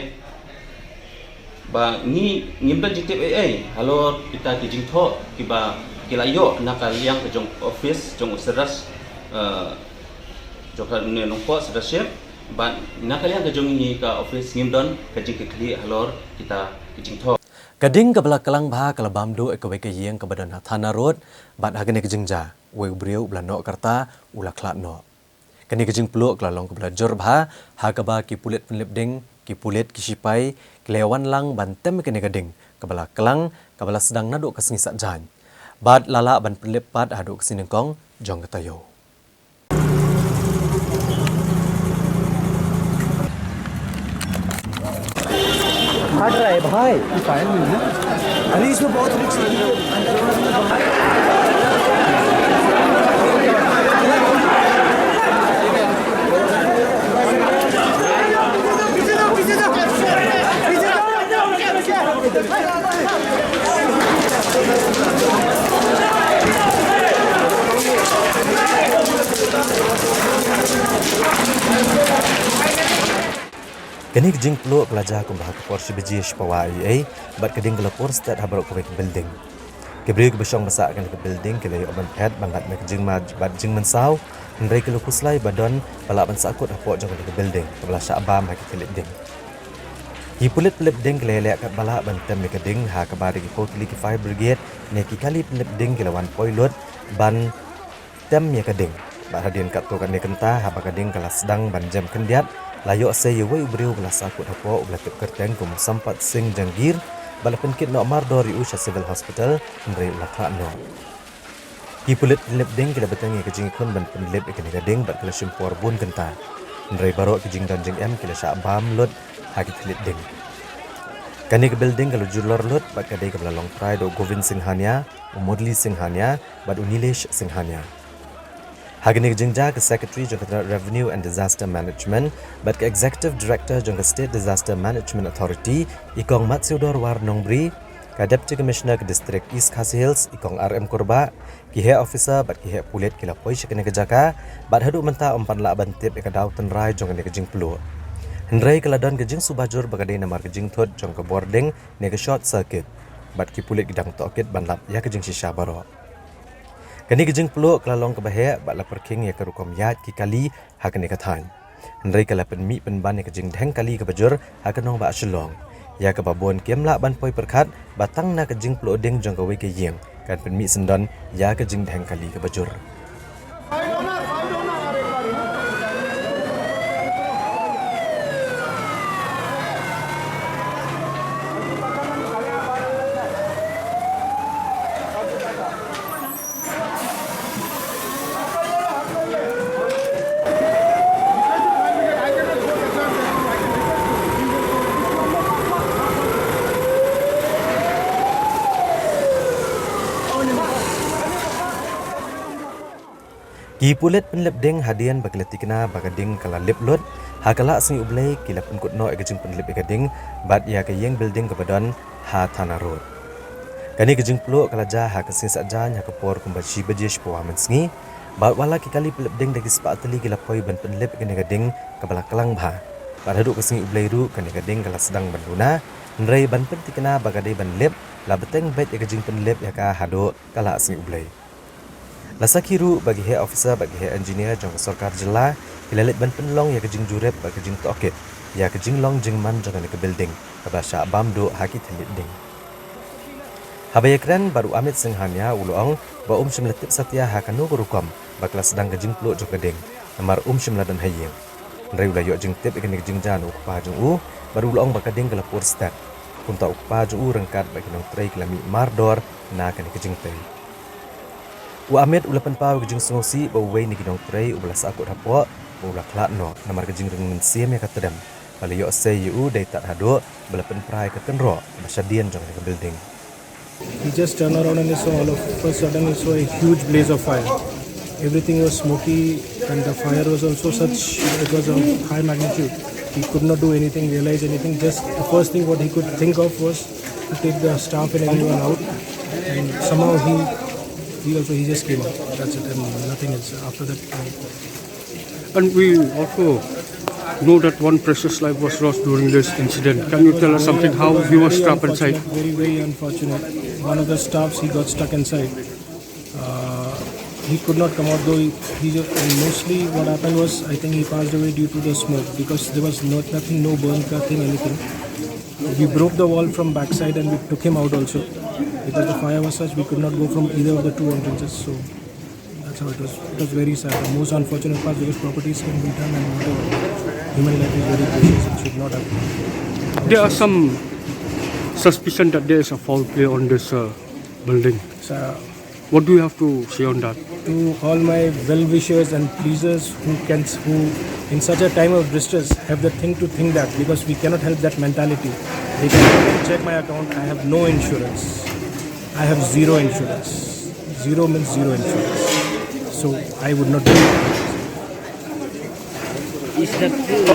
ba ni ngimda jitip halor kita ki jingtho ki ba kilayo nakal yang ke jong office jong seras joka ne nongpo serdarship ba nakal yang ke jong ni ka office ngimdon ke jing ke kli halor kita ki jingtho Kading ke belak kelang bah ke lebam do ke weke yang ke badan Thana Road bat hagene ke jengja we breu blano karta ula klat no. Kani ke jeng peluk kelalong ke belajar bah ha ke ba ki pulit penlip ding ki pulit ki sipai kelewan lang bantem kene kading ke belak kelang ke belak sedang nado ke sengisat jan. Bat lala ban penlip pat hadu ke sinengkong jong ketayo. Hard रहा है भाई फाइन नहीं है अरे इसमें बहुत रिक्स Kini kejing peluk pelajar kumbah ke Porsche BGH Pawa IA bat keding ke lepur setiap habarok ke building. Kebriu ke besyong masak ke building ke layu oban pad bangat me kejing maj bat jing mensau ndrai ke lukus lai badon balak mensakut hapok jong ke building ke belah syabam ha ke tilit ding. Ki pulit pelip ding ke lelek kat balak bantem me keding ha ke bari ke kotli ke fire brigade ne ki kali pelip ding ke lawan poilot ban tem me keding. Bat hadian kat tu kan ne kentah ha ba keding kala sedang ban jam kendiat layo se yewe ubriu belas akut hapo ublatip kerteng kum sampat sing janggir balapen kit no mardori usha civil hospital ndrei lakha no ki pulit lip ding kila betangi ke jingkun ban penlip ikene gading bat kala simpor bun kenta ndrei barok ke jing dan jing em kila sya bam lut haki tilit ding kani ke building kalau julor lut bat kadai ke belalong try do Govind Singhania Umudli Singhania bat Unilesh Singhania Hagini jengja ke Secretary Jangka Revenue and Disaster Management bat ke Executive Director Jangka State Disaster Management Authority Ikong Matsudor Warnongbri ke Deputy Commissioner ke District East Khasi Hills Ikong RM Korba ki Head Officer bat ki Head Pulit kila poi syakene ke Jaka bat hadu menta umpan lak bantip ke Dau Tenrai jangka ke jing pelu Hendrai ke ladon ke jing subajur bagadai namar ke jing thot jangka boarding ne ke short circuit bat ki Pulit gidang tokit ban lap ya ke jing shisha baro Kani kejing peluk kelalong ke bahaya bat lapar king ya ke rukom yat ki kali hakane kathan. Ndrai kala pen mi pen ban ya kejing dheng kali ke bajur hakanong ba shlong. Ya ke babon kem la ban poi perkhat batang na kejing peluk ding jong ke we ke yeng kan pen mi sendon ya kejing dheng kali ke bajur. Ki pulet penlep ding hadian bagletikna bagading kala lip lot hakala sing ublay kila penkut no egajing penlep egading bat ya ke yeng building kebadan ha Thana Road. Kani gejing plo kala ja ha ke sing sajan ha ke por kumbashi bajish pawaman sngi bat wala ki kali penlep ding dagi spatali kila poi ban penlep kene gading kabala kelang bha. Bat hadu ke sing ublay ru kani gading kala sedang banduna nrei ban pentikna bagadai ban lep la beteng bet egajing penlep ya ka hado kala sing ublay. Lasakiru bagi he officer bagi he engineer jong sarkar jela ilalit ban penlong ya kejing jurep bagi kejing tokit ya kejing long jing man jong ke building kabasha bamdo haki telit ding. Habaya kran baru amit singhanya uloong ba shimlatip satya hakanu berukom bakla sedang kejing plo jong keding namar shimladan hayeng. Nrai ulayo jing tip ikan kejing jan ukpa jong u baru uloong bakading kelapur stat kunta ukpa jong u rengkat bagi nong trei kelami mardor na kan kejing tei. Amit ulapan pau kejing sengosi bawai ni ginong trei ubelas akut hapo ulah kelak no namar kejing rengen siam ya katedam bali yo se yu dai tak hado belapan prai kekenro basadian jong ke building. He just turned around and he saw all of a sudden he saw a huge blaze of fire. Everything was smoky and the fire was also such, it was of high magnitude. He could not do anything, realize anything. Just the first thing what he could think of was to take the staff and everyone out, and somehow he just came out. That's it, and nothing else after that. And we also know that one precious life was lost during this incident. Can you tell us something how he was trapped inside? Very unfortunate. One of the staffs, he got stuck inside. He could not come out, though and mostly what happened was I think he passed away due to the smoke because there was nothing, no burn, nothing, anything. We broke the wall from backside and we took him out also because the fire was such we could not go from either of the two entrances. So that's how it was. It was very sad. The most unfortunate part because properties can be done and whatever. Human life is very precious. It should not happen. There are some suspicion that there is a foul play on this building. So, what do you have to say on that? To all my well-wishers and pleasers who in such a time of distress have the thing to think that because we cannot help that mentality. They can check my account. I have no insurance. I have zero insurance. Zero means zero insurance. So I would not do it.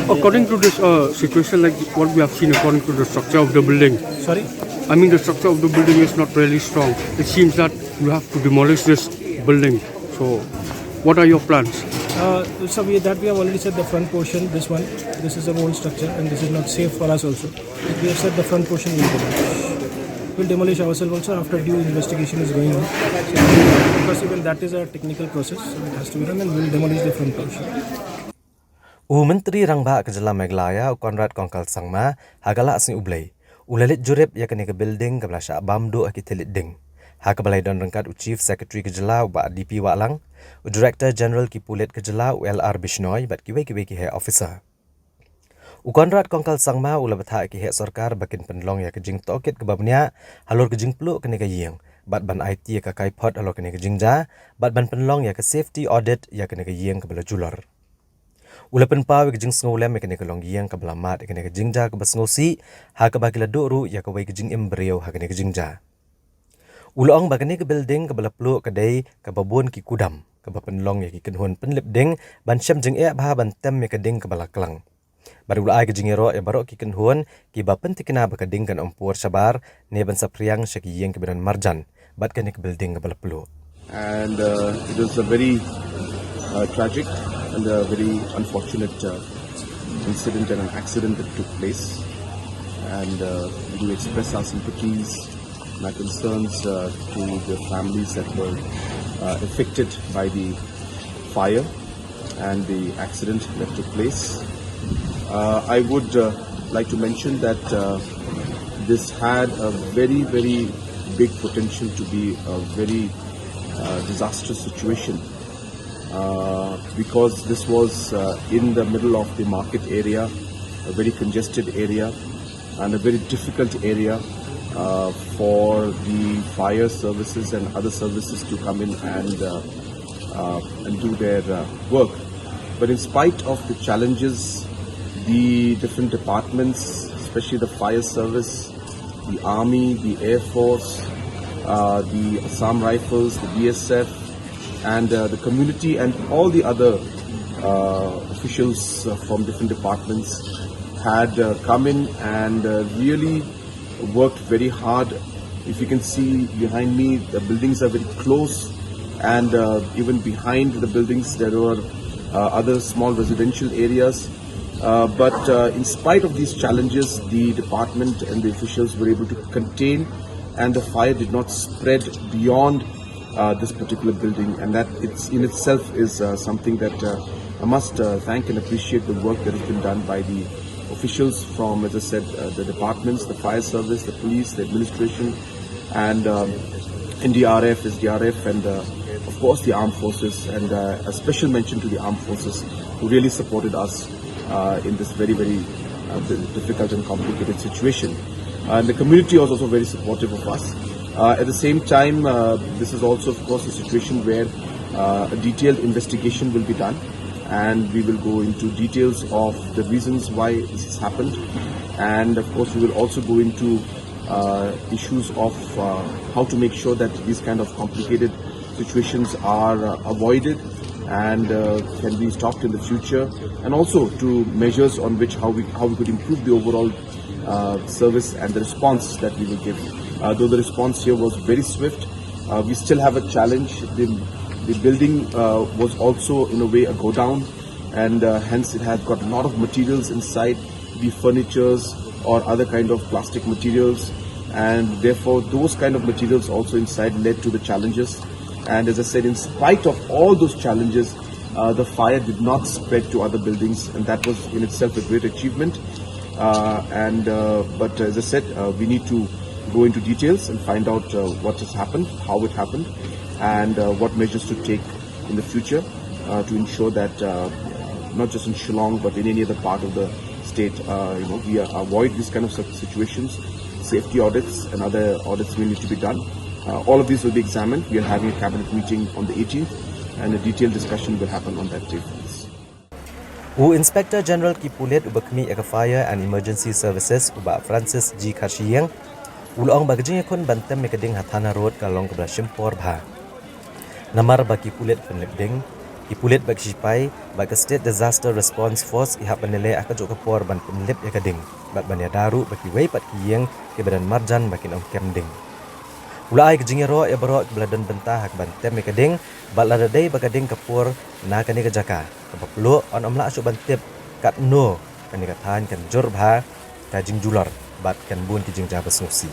According to this situation, like what we have seen according to the structure of the building. Sorry? I mean the structure of the building is not really strong. It seems that you have to demolish this building. So what are your plans? So we have already said the front portion, this is an old structure and this is not safe for us also. We have said the front portion will demolish. We'll demolish ourselves also after due investigation is going on. So, because even that is a technical process, so it has to be done and we'll demolish the front portion. Menteri Rangba Kejela Meglaya Konrad Kongkal Sangma hagala asing ublay. Ulalit jurep ya kene ke building ke belasha bamdo akitelit ding. Hak balai don rengkat Chief Secretary Kejela ba DP Walang, Director General ki Pulit Kejela LR Bishnoi bat kiwe ki he officer. Konrad Kongkal Sangma ula batha ki he sarkar bakin penlong ya kejing tokit ke babnya halor kejing pluk kene ke yeng. Bat ban IT ya ka kaipot halor kene kejing ja, bat ban penlong ya ke safety audit ya kene ke yeng ke bela julor. Ulapan pawe kejing sengolem kene ke longiang ke belamat kene ke jingja ke basngosi ha ke bagila doru ya ke wai kejing embryo ha kene ke jingja. Ulong bagane ke building ke belaplu kedai ke babon ki kudam ke bapenlong ya ki kenhun penlip ding ban syam jing e bah ban tem ya keding ke balaklang. Baru ulai ke jingero ya barok ki kenhun ki bapen tikena ba keding kan ompur sabar ne ban sapriang syaki yeng ke benan marjan bat kene ke building ke belaplu. And it was a very tragic and a very unfortunate incident and an accident that took place, and we do express our sympathies and our concerns to the families that were affected by the fire and the accident that took place. I would like to mention that this had a very, very big potential to be a very disastrous situation. Because this was in the middle of the market area, a very congested area and a very difficult area for the fire services and other services to come in and do their work. But in spite of the challenges, the different departments, especially the fire service, the army, the air force, the Assam Rifles, the BSF, and the community and all the other officials from different departments had come in and really worked very hard. If you can see behind me, the buildings are very close, and even behind the buildings there were other small residential areas. But in spite of these challenges, the department and the officials were able to contain, and the fire did not spread beyond this particular building, and that in itself is something that I must thank and appreciate the work that has been done by the officials from, as I said, the departments, the fire service, the police, the administration, and NDRF, SDRF, and of course the armed forces, and a special mention to the armed forces who really supported us in this very, very difficult and complicated situation. And the community was also very supportive of us. At the same time, this is also, of course, a situation where a detailed investigation will be done, and we will go into details of the reasons why this has happened, and of course we will also go into issues of how to make sure that these kind of complicated situations are avoided and can be stopped in the future, and also to measures on which how we could improve the overall service and the response that we will give. Though the response here was very swift, we still have a challenge. The building was also in a way a go down, and hence it had got a lot of materials inside, be furnitures or other kind of plastic materials, and therefore those kind of materials also inside led to the challenges. And as I said, in spite of all those challenges, the fire did not spread to other buildings, and that was in itself a great achievement. But as I said, we need to go into details and find out what has happened, how it happened, and what measures to take in the future to ensure that not just in Shillong but in any other part of the state, we avoid these kind of situations. Safety audits and other audits will need to be done. All of these will be examined. We are having a cabinet meeting on the 18th, and a detailed discussion will happen on that day. Inspector General Kipulit ubakmi eka Fire and Emergency Services uba Francis G. Karsiyang ulong bagajing yakon bantem mekading hatana road kalong kebla Shimpor bha. Namar bagi Kipulit penlebding Kipulit bagi sipai bagi State Disaster Response Force ihap penilai akan jok kapor ban penleb yakading bat banya daru bagi weipat kiyeng ke badan marjan bagi nom kemding. Ulai kejingero ya berok beladan bentah hak bantem mekading bat ladadai bagading kapur na kani kejaka kapaplo on omla asuk bantip kat no kani katan kan jor bha kajing jular bat kan bun kijing jabas ngusi.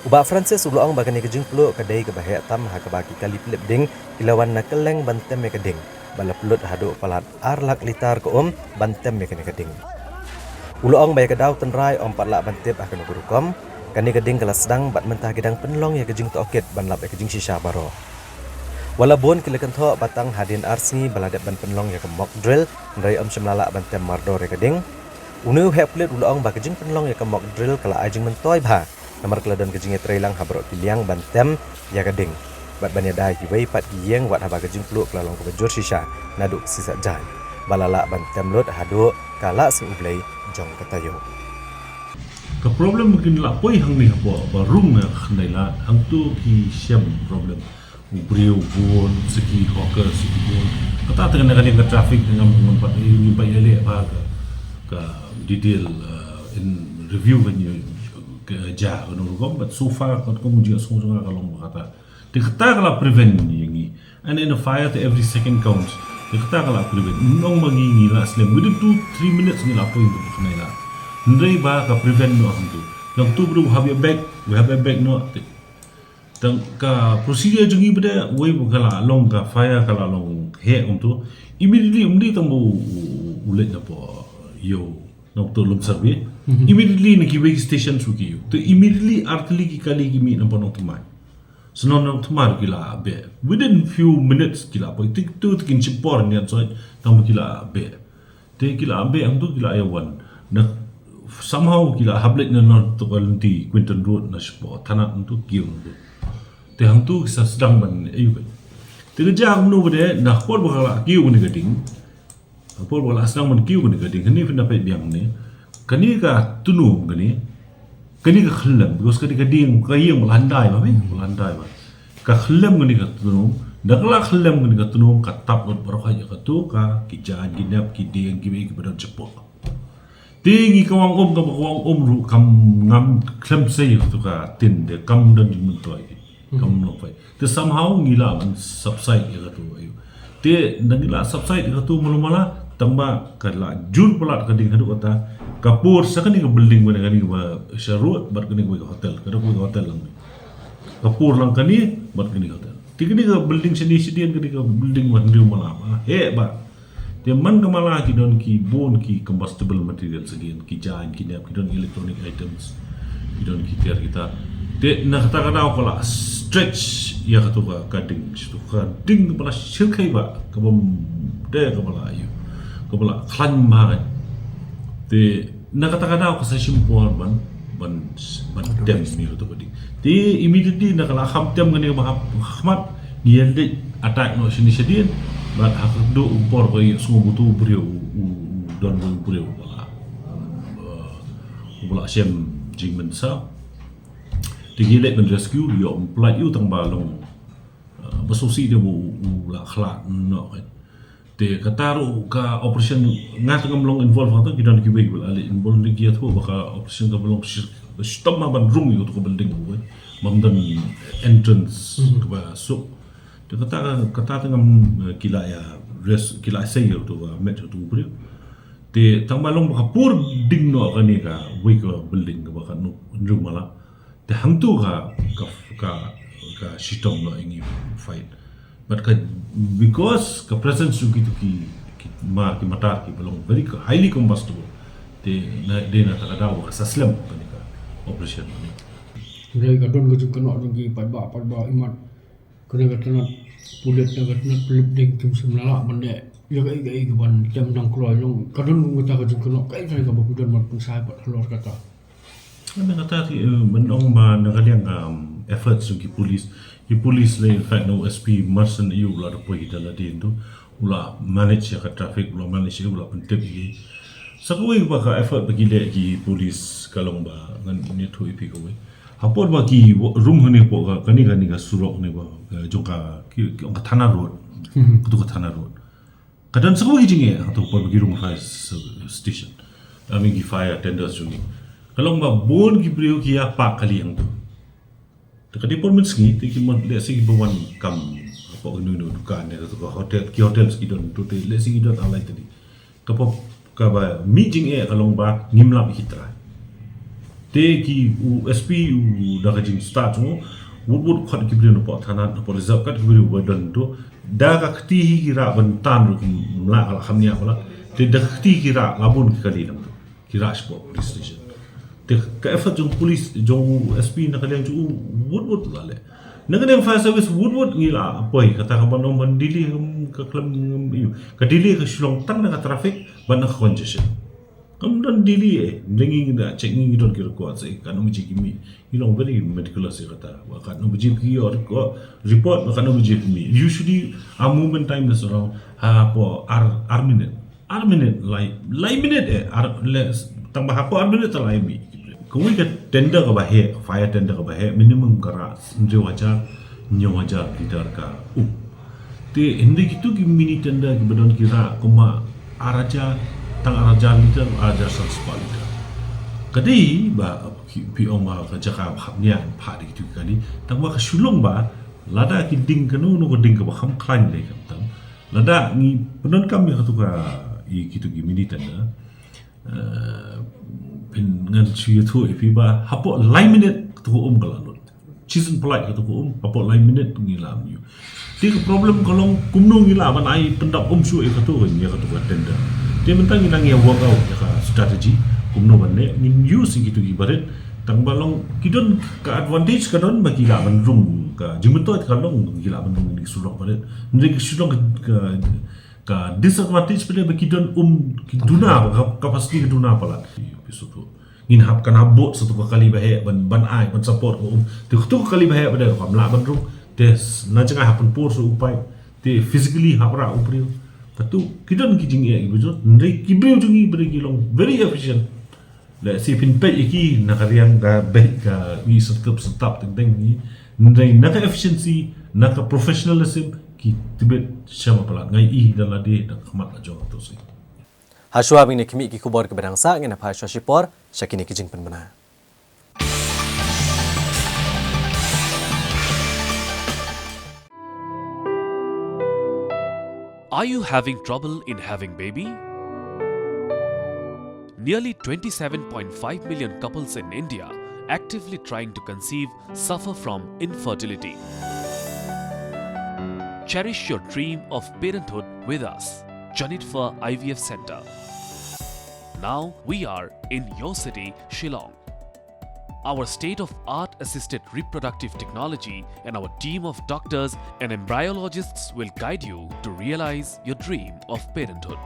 Uba Francis ulong bagani kejing plo kadai ke bahaya tam hak bagi kali pilip ding ilawan na keleng bantem mekading bala pelut hadu palat arlak litar ke bantem mekani kading. Ulong bayar kedau tenrai om patlak bantip akan gurukom kani keding kelas sedang bat mentah gedang penlong ya kejing tokit ban lap ya kejing sisa baro. Walabun kilekan tho batang hadin arsi baladat ban penlong ya ke mock drill dari om semlala bantem mardor ya keding. Unu heplet ulong ba kejing penlong ya ke mock drill kala ajing mentoi bha. Namar keladan kejing ya trailang habrok piliang bantem ya keding. Bat ban ya dai hiwei pat yeng wat haba kejing pluk kelalong ke bejur sisa naduk sisa jan. Balala bantem lot hadu kala sing ublei jong katayo. Ka problem mungkin la poi hang ni apa barung na khnai la hang tu ki siam problem ubriu bon segi hawker segi bon kata tengah kadang traffic dengan mempat ini bayar le apa ka detail in review when you ja ono gom but so far kat ko muji asung sunga kalong kata dikata kala prevent ni and in a fire to every second counts dikata kala prevent nong mangi la slim within 2-3 minutes ni la poi untuk khnai la Ndai ba ka prevent no hantu. Yang tu bro have your bag, we have a bag no. Tang ka procedure jungi beda we bukala long ka fire kala long he untuk immediately umdi tambo ulet na po yo no to lum survey. Immediately ni kiwe station suki yo. To immediately artli ki kali ki mi na ponong tumai. So no tumar kila be. Within few minutes kila po tik tu kin chipor ni so tambo kila be. Te kila be ang tu kila ayawan. Na somehow kila hablet na not to kalunti Quinton Road na sipo tanat untuk kiyo untuk te hang tu sa sedang ban ayu kan te kerja nu bade na por bakala kiyo ni gading por bakala sedang ban kiyo ni gading kani pina pe biang ni kani ka tunu kani ka khlam because kani gading kayeng landai ba ka khlam kani ka tunu Nakala khalam kan katunong katap not barokah ya katu ka kijaan ginap kideng kibi kepada cepo. Tinggi kawang ka kawang ru kam ngam klam say tu ka tin de kam dan jumentoi. Kam no pai. Te somehow ngila man subside ya katu ayu. Te nangila subside ya katu mulumala tamba kala jur pelat kading hadu kata kapur sakani ka building mana kani ba syarut bar kani ka hotel kada ko hotel lang. Kapur lang kani bar kani hotel. Tiga ka building sedi-sedian kani ka building mandiu malam. He ba. Dia man kamala ki don ki bone ki combustible material segian ki jain ki nap ki don electronic items ki don ki tiar kita. Te nak kata kata kala stretch ya katu ka kading situ ka ding pala sirkai ba ka bom de ka pala ayu. Ka pala klan ma. Te nak kata kata ka sa simpuan ban dem ni tu kading. Te immediately nak kala kham tem kani ba khmat nian de attack no sini sedian but hak do umpor ko semua butuh beriu don beriu bala sem jingmen sa tigilek men rescue yo employ you tang balong besusi dia la khla no te kataru ka operation ngat ngamlong involve tu kita ki baik bala involve ni kia tu baka operation ka belong stop ma ban room yo tu building ko mamdan entrance ka so dia kata dengan kila ya kila saya tu metro tu beri. Te tambalong bakapur ding no kani ka we ka building ka baka no rumah la. Te hangtu ka shitong no ingi fight. But because ka presence tu ki matar ki belong very highly combustible. Te de na takada ka saslam kani ka operation ni. Dari kadon ko kena lagi padba imat kena kena pulit na kena pelipding kim semlala bende ya kai ban jam nang kloy long kadon ngata ka kena kai sai ka bakudan man pun sai pat halor kata. Ana kata ti menong ba nakaliang efforts ki police le in fact no SP Marsen you la ro poi dala din tu ula manage ya ka traffic ula manage ula pentep ki sakoi ba ka effort bagi le ki police kalong ba ngan ni tu ipi ko we hapor ba ki room hone po ka kani ka surok ni ba jongka ki ka thana road tu ka thana road kadan sakoi jinge to po bagi room fire station ami ki fire tenders jungi kalong ba bon ki brio ki apa kali yang tu tekadi pon menski ti ki mon le sigi bawan kam apa nu dukan ne to hotel ki don tu le sigi don alai tadi kapo ka ba meeting kalong ba ngimlap hitra te ki USP daga jing start mo wood khat ki brin po thana po reserve kat ki brin wadan to daga khti ki ra ban tan ru mla al khamnia bala te daga khti ki ra labun ki kali lam ki ra sport police station te ka effort jong police jong USP na kaliang ju wood la le nagane fire service wood ngila poi kata ka ban man dili ka klam ka dili ka shulong tan na traffic ban na congestion kemudian dili lengi da checking don kira kuat sai kan uji kimi very meticulous kata wakat no uji ki or ko report wakat no uji kimi usually a movement time is around ar minute like minute tambah apa minute lai mi kau ke tender ka bahe fire tender ka bahe minimum kara 2,000 liter ka te hindi gitu ki mini tender ki badon kira kuma araja tang araja liter araja 100 liter kadi ba pi oma ka jaka khamnya pha di tu kali tang ba ka sulung ba lada ki ding kanu no ding ka ba kham klan le kam tam lada ni penon kam ya tu ka i kitu ki mini tender pin ngan chu tu ipi ba hapo lai minute tu galanut season polite tu hapo lai minute ngilam you ti problem kolong kumno ngilam ai pendap su e tu ya tu tender dia mentang ngilang ya work out ya strategy kumno banne min use gitu ibarat tang balong kidon ka advantage kadon bagi la bandung ka jimuto kadon gila bandung ni surok barat ni surok ka disadvantage pada bagi don duna kapasiti duna pala episode ngin hap kan habot satu kali bahe ban ai ban support tu kali bahe pada kamla bandung tes na janga happen por so upai te physically hapra upri tatu kidon kijing e ibu ndai kibreu jungi bergilong very efficient la si pin pe iki nakariang ga baik ga wi setap teng ni ndai naka efficiency naka professionalism ki tibet siapa pelat ngai I dan ladi dan kemat ajo tu sih. Haswa bing ni kimi ki kubor ke bedang sa ngena pa shipor syakini ki jing penbena. Are you having trouble in having baby? Nearly 27.5 million couples in India actively trying to conceive suffer from infertility. Cherish your dream of parenthood with us, Janitva IVF Center. Now we are in your city, Shillong. Our state-of-art assisted reproductive technology and our team of doctors and embryologists will guide you to realize your dream of parenthood.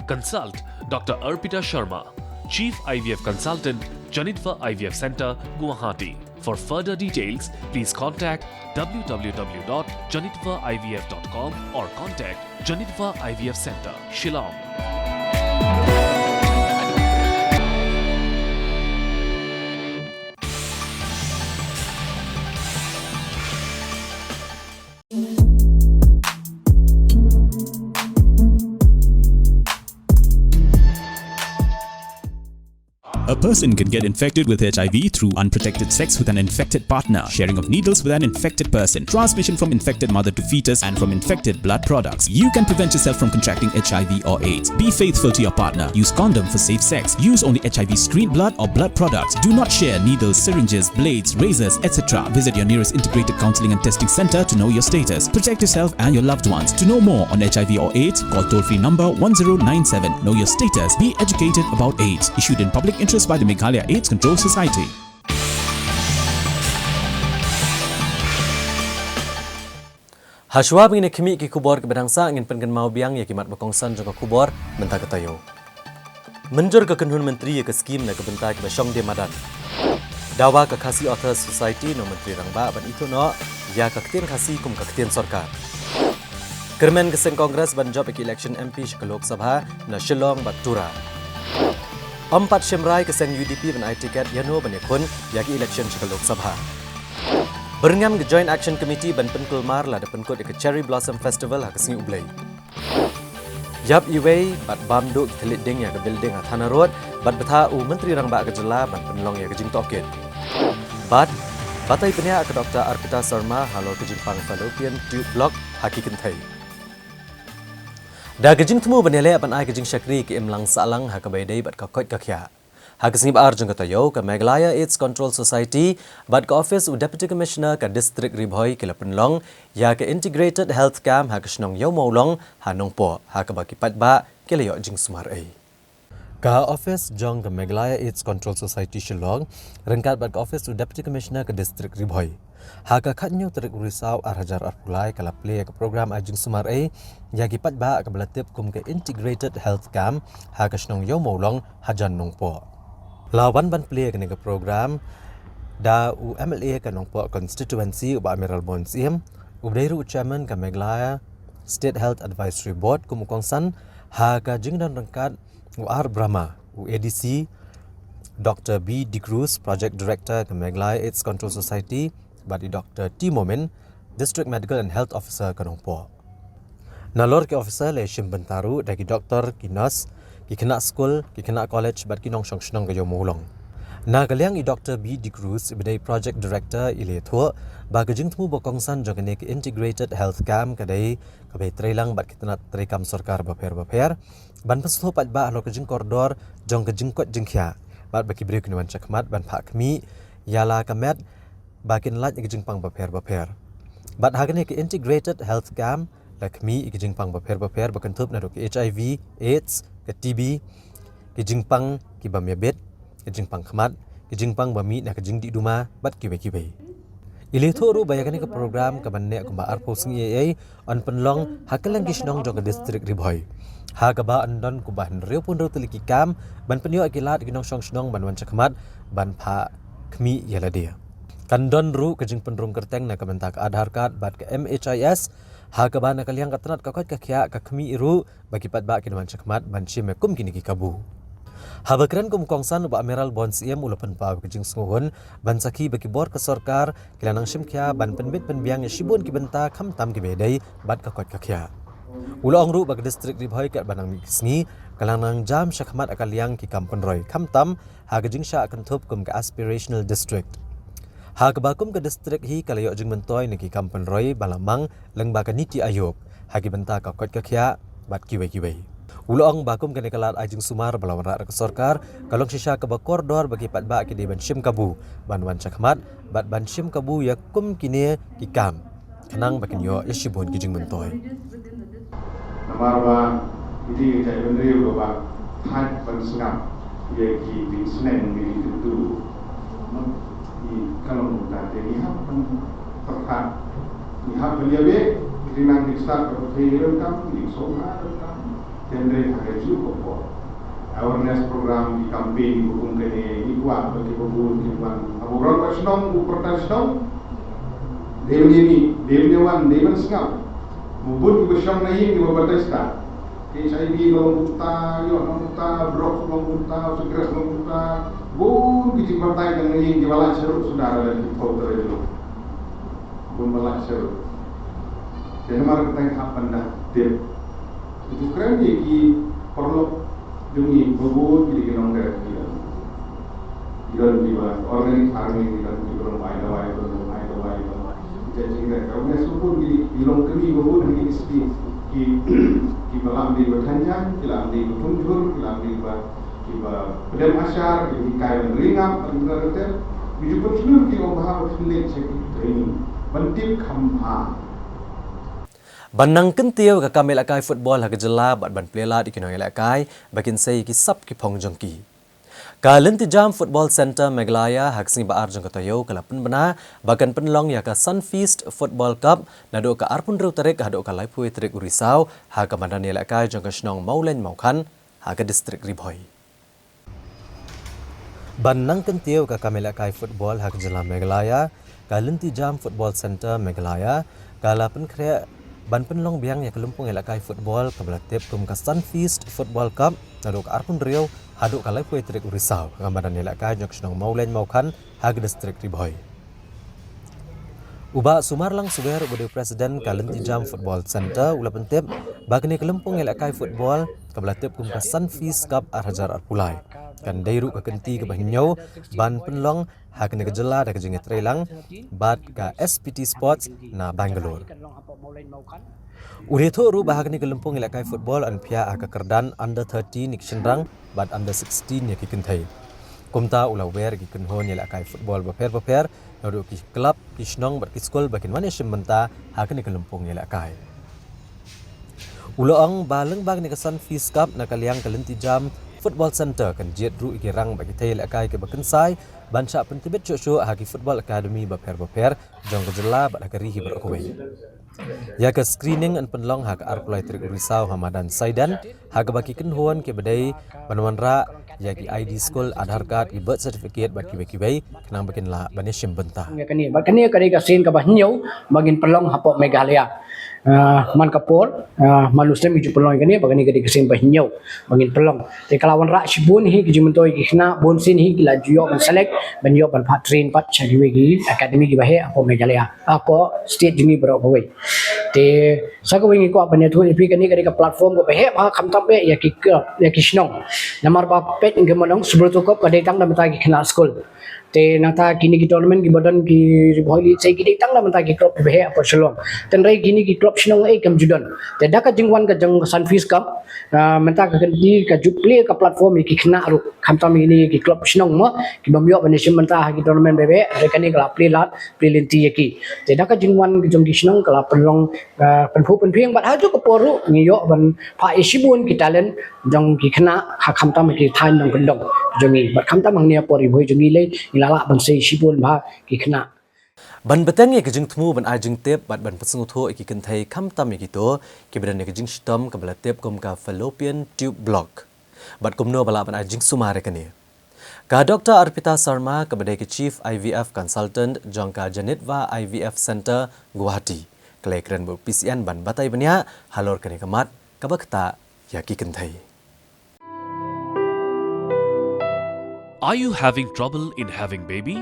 Consult Dr. Arpita Sharma, Chief IVF Consultant, Janitva IVF Center, Guwahati. For further details, please contact www.janitvaivf.com or contact Janitva IVF Center, Shillong. A person can get infected with HIV through unprotected sex with an infected partner, sharing of needles with an infected person, transmission from infected mother to fetus, and from infected blood products. You can prevent yourself from contracting HIV or AIDS. Be faithful to your partner. Use condom for safe sex. Use only HIV-screened blood or blood products. Do not share needles, syringes, blades, razors, etc. Visit your nearest integrated counseling and testing center to know your status. Protect yourself and your loved ones. To know more on HIV or AIDS, call toll-free number 1097. Know your status. Be educated about AIDS. Issued in public interest by the Meghalaya AIDS Control Society. Haswa bing ni kimi ki kubor ke bedang sa ngin pengen mau biang ya kimat bakongsan jong kubor mentah ketayo. Menjur ke kenhun menteri ya ke skim na ke bentai ke basyong de madan. Dawa ke Khasi Authors Society no menteri rangba ban itu no ya ke ketien khasi kum ke ketien sarkar. Kermen ke seng kongres ban job ke election MP ke Lok Sabha na Shillong Batura. 4 Shemrai ke seng UDP ban ai tiket yano ban yakun ya ke election ke Lok Sabha. Berngam ke Joint Action Committee ban penkul mar la da penkut ke Cherry Blossom Festival ha ke sing ublai. Yap iwei bat bamdu kelit ding ya ke building ha Thana Road bat betha u menteri rangba ke jela ban penlong ya ke jing toket. Bat batai penya ke Dr. Arpita Sharma halor ke Jimpang Fallopian Tube Block hakikentai. Da gejing temu benele ban ai gejing syakri ke imlang salang ha ke baidai bat ka kot ka khya. Ha ke sing ba arjung ka tayo ke Meghalaya AIDS Control Society bat ke office u Deputy Commissioner ke District Ribhoi ke Lapenlong ya ke Integrated Health Camp ha ke snong yo maulong ha nongpo ha ke baki pat ba ke leyo jing sumar ai. Ka office jong ke Meghalaya AIDS Control Society Shillong rengkat bat ke office u Deputy Commissioner ke District Ribhoi. Ha ka khatnyo terik urisau arhajar arpulai kala play ke program ajing sumar ai ya ki pat ba ke belatip kum ke Integrated Health Camp ha ke snong yo maulong hajan nongpo. Lawan ban play ke program da u MLA ke nongpo constituency u ba Amiral Bonsim u bdairu chairman ke Meghalaya State Health Advisory Board kum kongsan ha ka jingdan rengkat u Ar Brahma u ADC Dr. B. De Cruz Project Director ke Meghalaya AIDS Control Society badi Dr. T. Momin District Medical and Health Officer ke nongpo. Nalor ke officer le shim bentaru dagi doktor ki nurse ki kena school ki kena college bat ki nong shong shnong ke yo molong. Na kaliang i Dr. B. De Cruz ibadai project director ile thua ba ke jing tmu bokongsan jong ke Integrated Health Camp kadai ke bai trailang bat kitna trekam sarkar baper ban pasutho pat ba lo ke jing koridor jong ke jing kot jing khya bat baki break ni wan chakmat ban phak mi yala kamet bakin lat ke jing pang baper bat hagane ke Integrated Health Camp lakmi ke jing pang baper bakan thup na ke HIV AIDS ke TB ke jing pang ki bamyabet ke jing pang khamat ke jing pang bami na ke jing di duma bat kibe ile thoru bayakane ke program ke banne ko ba arpo sing ai on penlong hakalang kisnong jong ke District Ribhoi ha ka ba andon ko ban reu pun reu teliki kam ban penyo akilat ginong song snong ban wan chakmat ban pha khmi yala dia kandon ru ke jing penrung kerteng na ke bentak Aadhaar card bat ke MHIS ha ka ba na kaliang katnat ka kot ka khya ka khmi ru bagi pat ba kin wan chakmat ban chime kum kini ki kabu Habakran kumkongsan uba Amiral Bon Siem ulapan pa kejing sunguhun bansaki bagi bor ke sorkar kilanang simkya ban penbit penbiang shibun ki benta kham tam ki bedai bat ka kot kakya. Ulong ru bagi distrik Ribhoi kat banang mikisngi kalanang jam syakmat akaliang ki kampun roy kham tam ha kejing sya akan thup kum ke aspirational district. Ha kebakum ke distrik hi kalayok jing mentoy niki kampun roy balamang lengba ka niti ayub ha ki benta ka kot kakya bat kiwei-kiwei. Ulong bakum kene kalat ajing sumar balawan rak ke sorkar kalong sisha ke bakordor bagi patba ki di ban shim kabu ban wan chakmat bat ban shim kabu ya kum kini kikam kanang bakin yo yashibun kijing mentoy namarwa idi jai bendri ko ba than ban sungam ye ki bin sunen mi tu ni kalong ta te ni ha ban terkhat ni ha beliabe idi nang diksa ko te kam ni so ha Tendre ada juga awareness program di campaign hukum kene ikwa bagi pemburu kiwan aburan pasnong upertasnong devnewan devan singap mubun kubsyam naik di babatesta HIV lombuta yo lombuta brok lombuta segera lombuta bun kijing partai yang naik di walak serut saudara dan di kota itu bun walak serut dan mar kita apa dah dia itu keren dia ki perlu demi berbud jadi kenong dari kita di organik farming kita di belum ada jadi kita kalau nesupun di long kini berbud di sini ki malam di bertanjang kita ambil bertunjur kita ambil pedam asyar di kain ringap benar benar biju pun seluruh ki obah berfilet sekitar ini mentip kamha Banang kentiau ka kamel akai football ha gejela bat ban plela di kinong akai bakin sei ki sap ki phong jongki. Ka lenti jam football center Meghalaya haksing baar jong katayo kalapan bana bagan penlong ya ka Sunfeast Football Cup nado ka arpun reu tarik hado ka laipui tarik Urisau ha ka mandan akai jong ka snong Maulen Maukan ha ka distrik Ribhoi. Banang kentiau ka kamel akai football ha gejela Meghalaya ka lenti jam football center Meghalaya kalapan krea ban penlong biang ya kelumpung elakai football kebelatip kum ka Sunfeast Football Cup nadok arpun riau haduk kalai pui trik Urisau gambaran elakai jok senong Maulen Maukan hag distrik Ribhoi. Uba sumarlang suber ubade presiden kalenti jam football center ula pentip bagni kelumpung elakai football kebelatip kum ka Sunfeast Cup arhajar arpulai kan dairu ka kenti ke bahinyau ban penlong hag ne gejela da kejinget relang bat ka SPT Sports na Bangalore. Urito ru bahag ni kelumpung elakai football an pia aka kerdan under 13 nik shenrang bat under 16 ya kikentai. Kumta ula wer gi kenhon elakai football baper nadu ki club ki snong bat ki school bakin mane shimenta hag ni kelumpung elakai. Uloong baleng bag ni kesan Sunfeast Cup na kaliang kalenti jam football center kan jet ru ikirang bagi tail elakai ke bakensai bansa pentibet cucu hagi football academy baper jong kejela bat hakari hi berokoi. Ya ke screening an penlong hak arpulai trik Urisau Hamadan Saidan hak baki kenhuan ke bedai banwanra ya ki ID school Aadhaar card ki birth certificate bat kibai kenang bakin la banishim benta. Kani ka sin ka bahinyau bagin pelong hapok Meghalaya. Man kapol malusem iju pelong kani bagani ka kesin bahinyau bagin pelong. Te kalawan rak shibun hi ki jimentoi ki khna bonsin hi ki la juyo ban select ban yo ban pat train pat chadiwe ki academy ki bahe hapok Meghalaya. Hapok state jini berok bawai. Te sakawingi ko apane thu ipi kani ka platform ko bahe ba khamtam be ya ki snong. Namar ba pet ngemonong sebelum kop ka datang da mata ki khna school. Te nata kini ki tournament ki badan ki Ribhoi sei ki datang da mata ki club behe apa selong. Ten rai kini ki club snong ai kam judan. Te da ka jingwan ka jang Sunfeast Cup menta ka di ka juple ka platform ki khna ru khamtam ini ki club snong mo ki bamyo banesim menta ki tournament bebe rekani kala play lat play lenti ki. Te da ka jingwan ki jong ki snong kala pelong penpu penpiang bat haju ka poru ngiyo ban pa isibun ki talent jong ki khna ha khamtam ki thain dong kendong jongi bat khamtam angnia pori boi jongi le ilala ban sei sibun ba ki khna Ban beteng ya kejing temu ban ajing tip bat ban pesengu tho iki kentai khamtam iki to ki bedan ya kejing stom ka belatip kum ka fallopian tube block bat kumno bala ban ajing sumare kani ka Dr. Arpita Sarma ka badai ki chief IVF consultant jongka Janitva IVF Center Guwahati kelekren bu PCN ban batai bania halor kani kamat kabakta ya ki kentai Are you having trouble in having baby?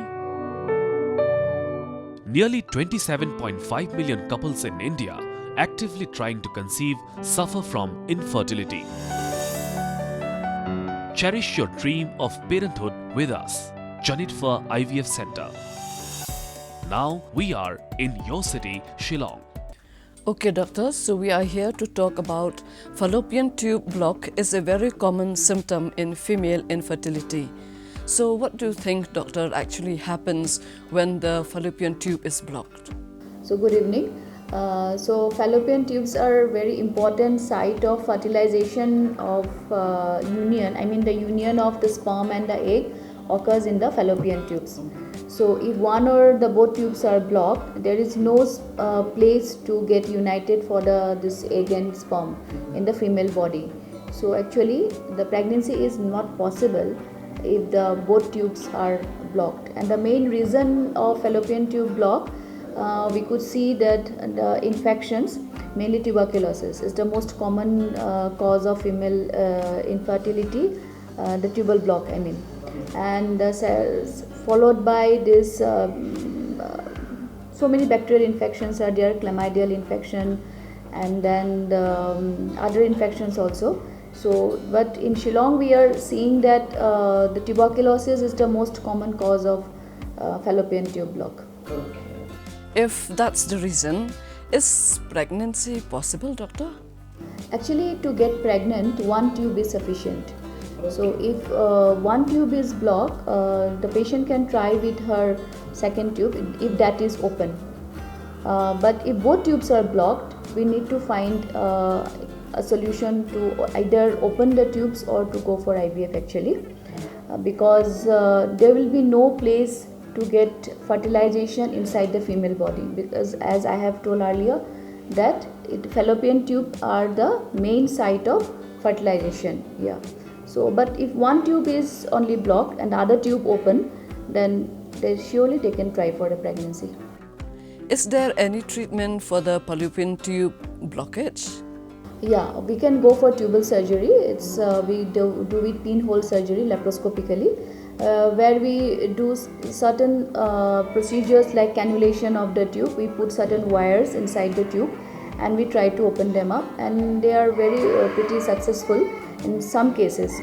Nearly 27.5 million couples in India actively trying to conceive suffer from infertility. Cherish your dream of parenthood with us, Janitfa IVF Center. Now we are in your city, Shillong. Okay, doctor, so we are here to talk about fallopian tube block is a very common symptom in female infertility. So what do you think, doctor, actually happens when the fallopian tube is blocked? So good evening. So fallopian tubes are very important site of fertilization of union. I mean the union of the sperm and the egg occurs in the fallopian tubes. So if one or the both tubes are blocked, there is no place to get united for this egg and sperm in the female body. So actually the pregnancy is not possible if the both tubes are blocked. And the main reason of fallopian tube block, we could see that the infections, mainly tuberculosis, is the most common cause of female infertility, the tubal block, I mean. And followed by this, so many bacterial infections are there, chlamydial infection, and then the, other infections also. So, but in Shillong we are seeing that the tuberculosis is the most common cause of fallopian tube block. If that's the reason, is pregnancy possible, doctor? Actually, to get pregnant, one tube is sufficient. So if one tube is blocked, the patient can try with her second tube if that is open. But if both tubes are blocked, we need to find a solution to either open the tubes or to go for IVF actually, because there will be no place to get fertilization inside the female body, because as I have told earlier that fallopian tube are the main site of fertilization. Yeah. So but if one tube is only blocked and the other tube open, then surely they can try for a pregnancy. Is there any treatment for the fallopian tube blockage? Yeah, we can go for tubal surgery. It's we do it pinhole surgery laparoscopically, where we do certain procedures like cannulation of the tube. We put certain wires inside the tube and we try to open them up, and they are very pretty successful in some cases.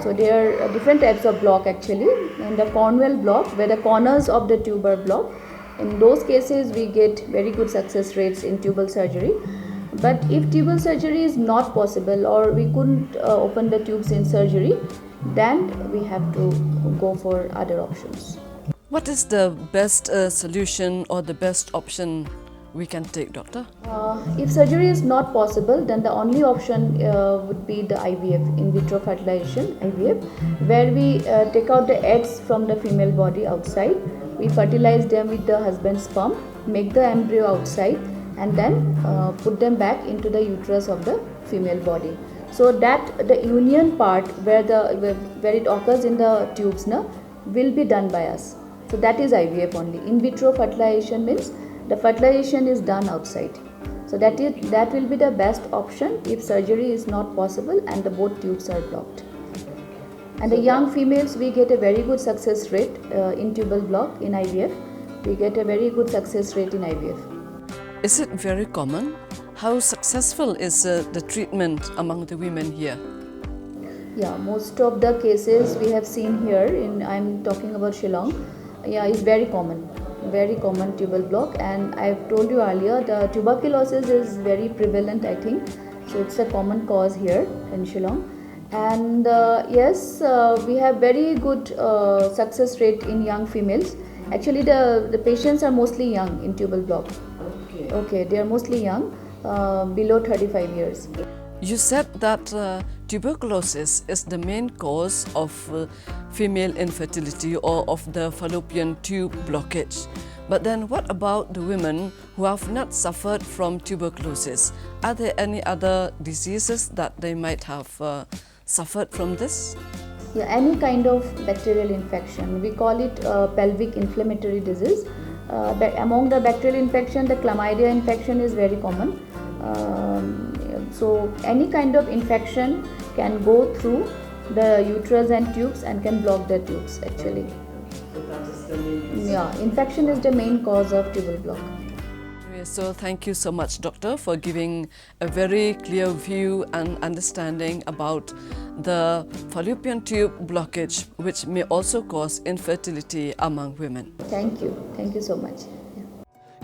So there are different types of block actually. In the Cornwell block, where the corners of the tube are blocked, in those cases we get very good success rates in tubal surgery. But if tubal surgery is not possible or we couldn't open the tubes in surgery, then we have to go for other options. What is the best solution or the best option we can take, doctor? If surgery is not possible, then the only option would be the IVF, in vitro fertilization, IVF, where we take out the eggs from the female body outside, we fertilize them with the husband's sperm, make the embryo outside, and then put them back into the uterus of the female body. So that the union part where it occurs in the tubes will be done by us. So that is IVF only. In vitro fertilization means the fertilization is done outside. So that will be the best option if surgery is not possible and the both tubes are blocked. And the young females, we get a very good success rate in tubal block in IVF. We get a very good success rate in IVF. Is it very common? How successful is the treatment among the women here? Yeah, most of the cases we have seen here, I'm talking about Shillong, yeah, it's very common tubal block. And I've told you earlier, the tuberculosis is very prevalent, I think. So it's a common cause here in Shillong. And yes, we have very good success rate in young females. Actually, the patients are mostly young in tubal block. Okay, they are mostly young, below 35 years. You said that tuberculosis is the main cause of female infertility or of the fallopian tube blockage. But then what about the women who have not suffered from tuberculosis? Are there any other diseases that they might have suffered from this? Yeah, any kind of bacterial infection. We call it pelvic inflammatory disease. Among the bacterial infection, the chlamydia infection is very common. So any kind of infection can go through the uterus and tubes and can block the tubes actually. Yeah, infection is the main cause of tubal block. So thank you so much, Doctor, for giving a very clear view and understanding about the fallopian tube blockage, which may also cause infertility among women. Thank you so much.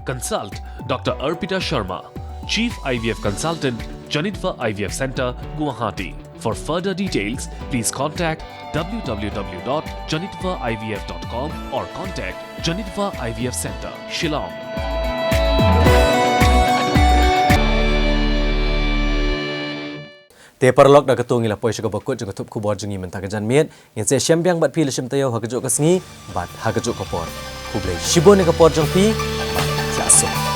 Consult Dr. Arpita Sharma, Chief IVF Consultant, Janitva IVF Center, Guwahati. For further details, please contact www.janitvaivf.com or contact Janitva IVF Center, Shillong. Te parlok da ketung ila poi shaka bakut jeng tup kubor jengi mentaka jan miet ngen se syambyang bat pi le syam tayo ha kejuk kasngi bat ha kejuk kopor kublai shibone kopor jeng pi bat jasuk.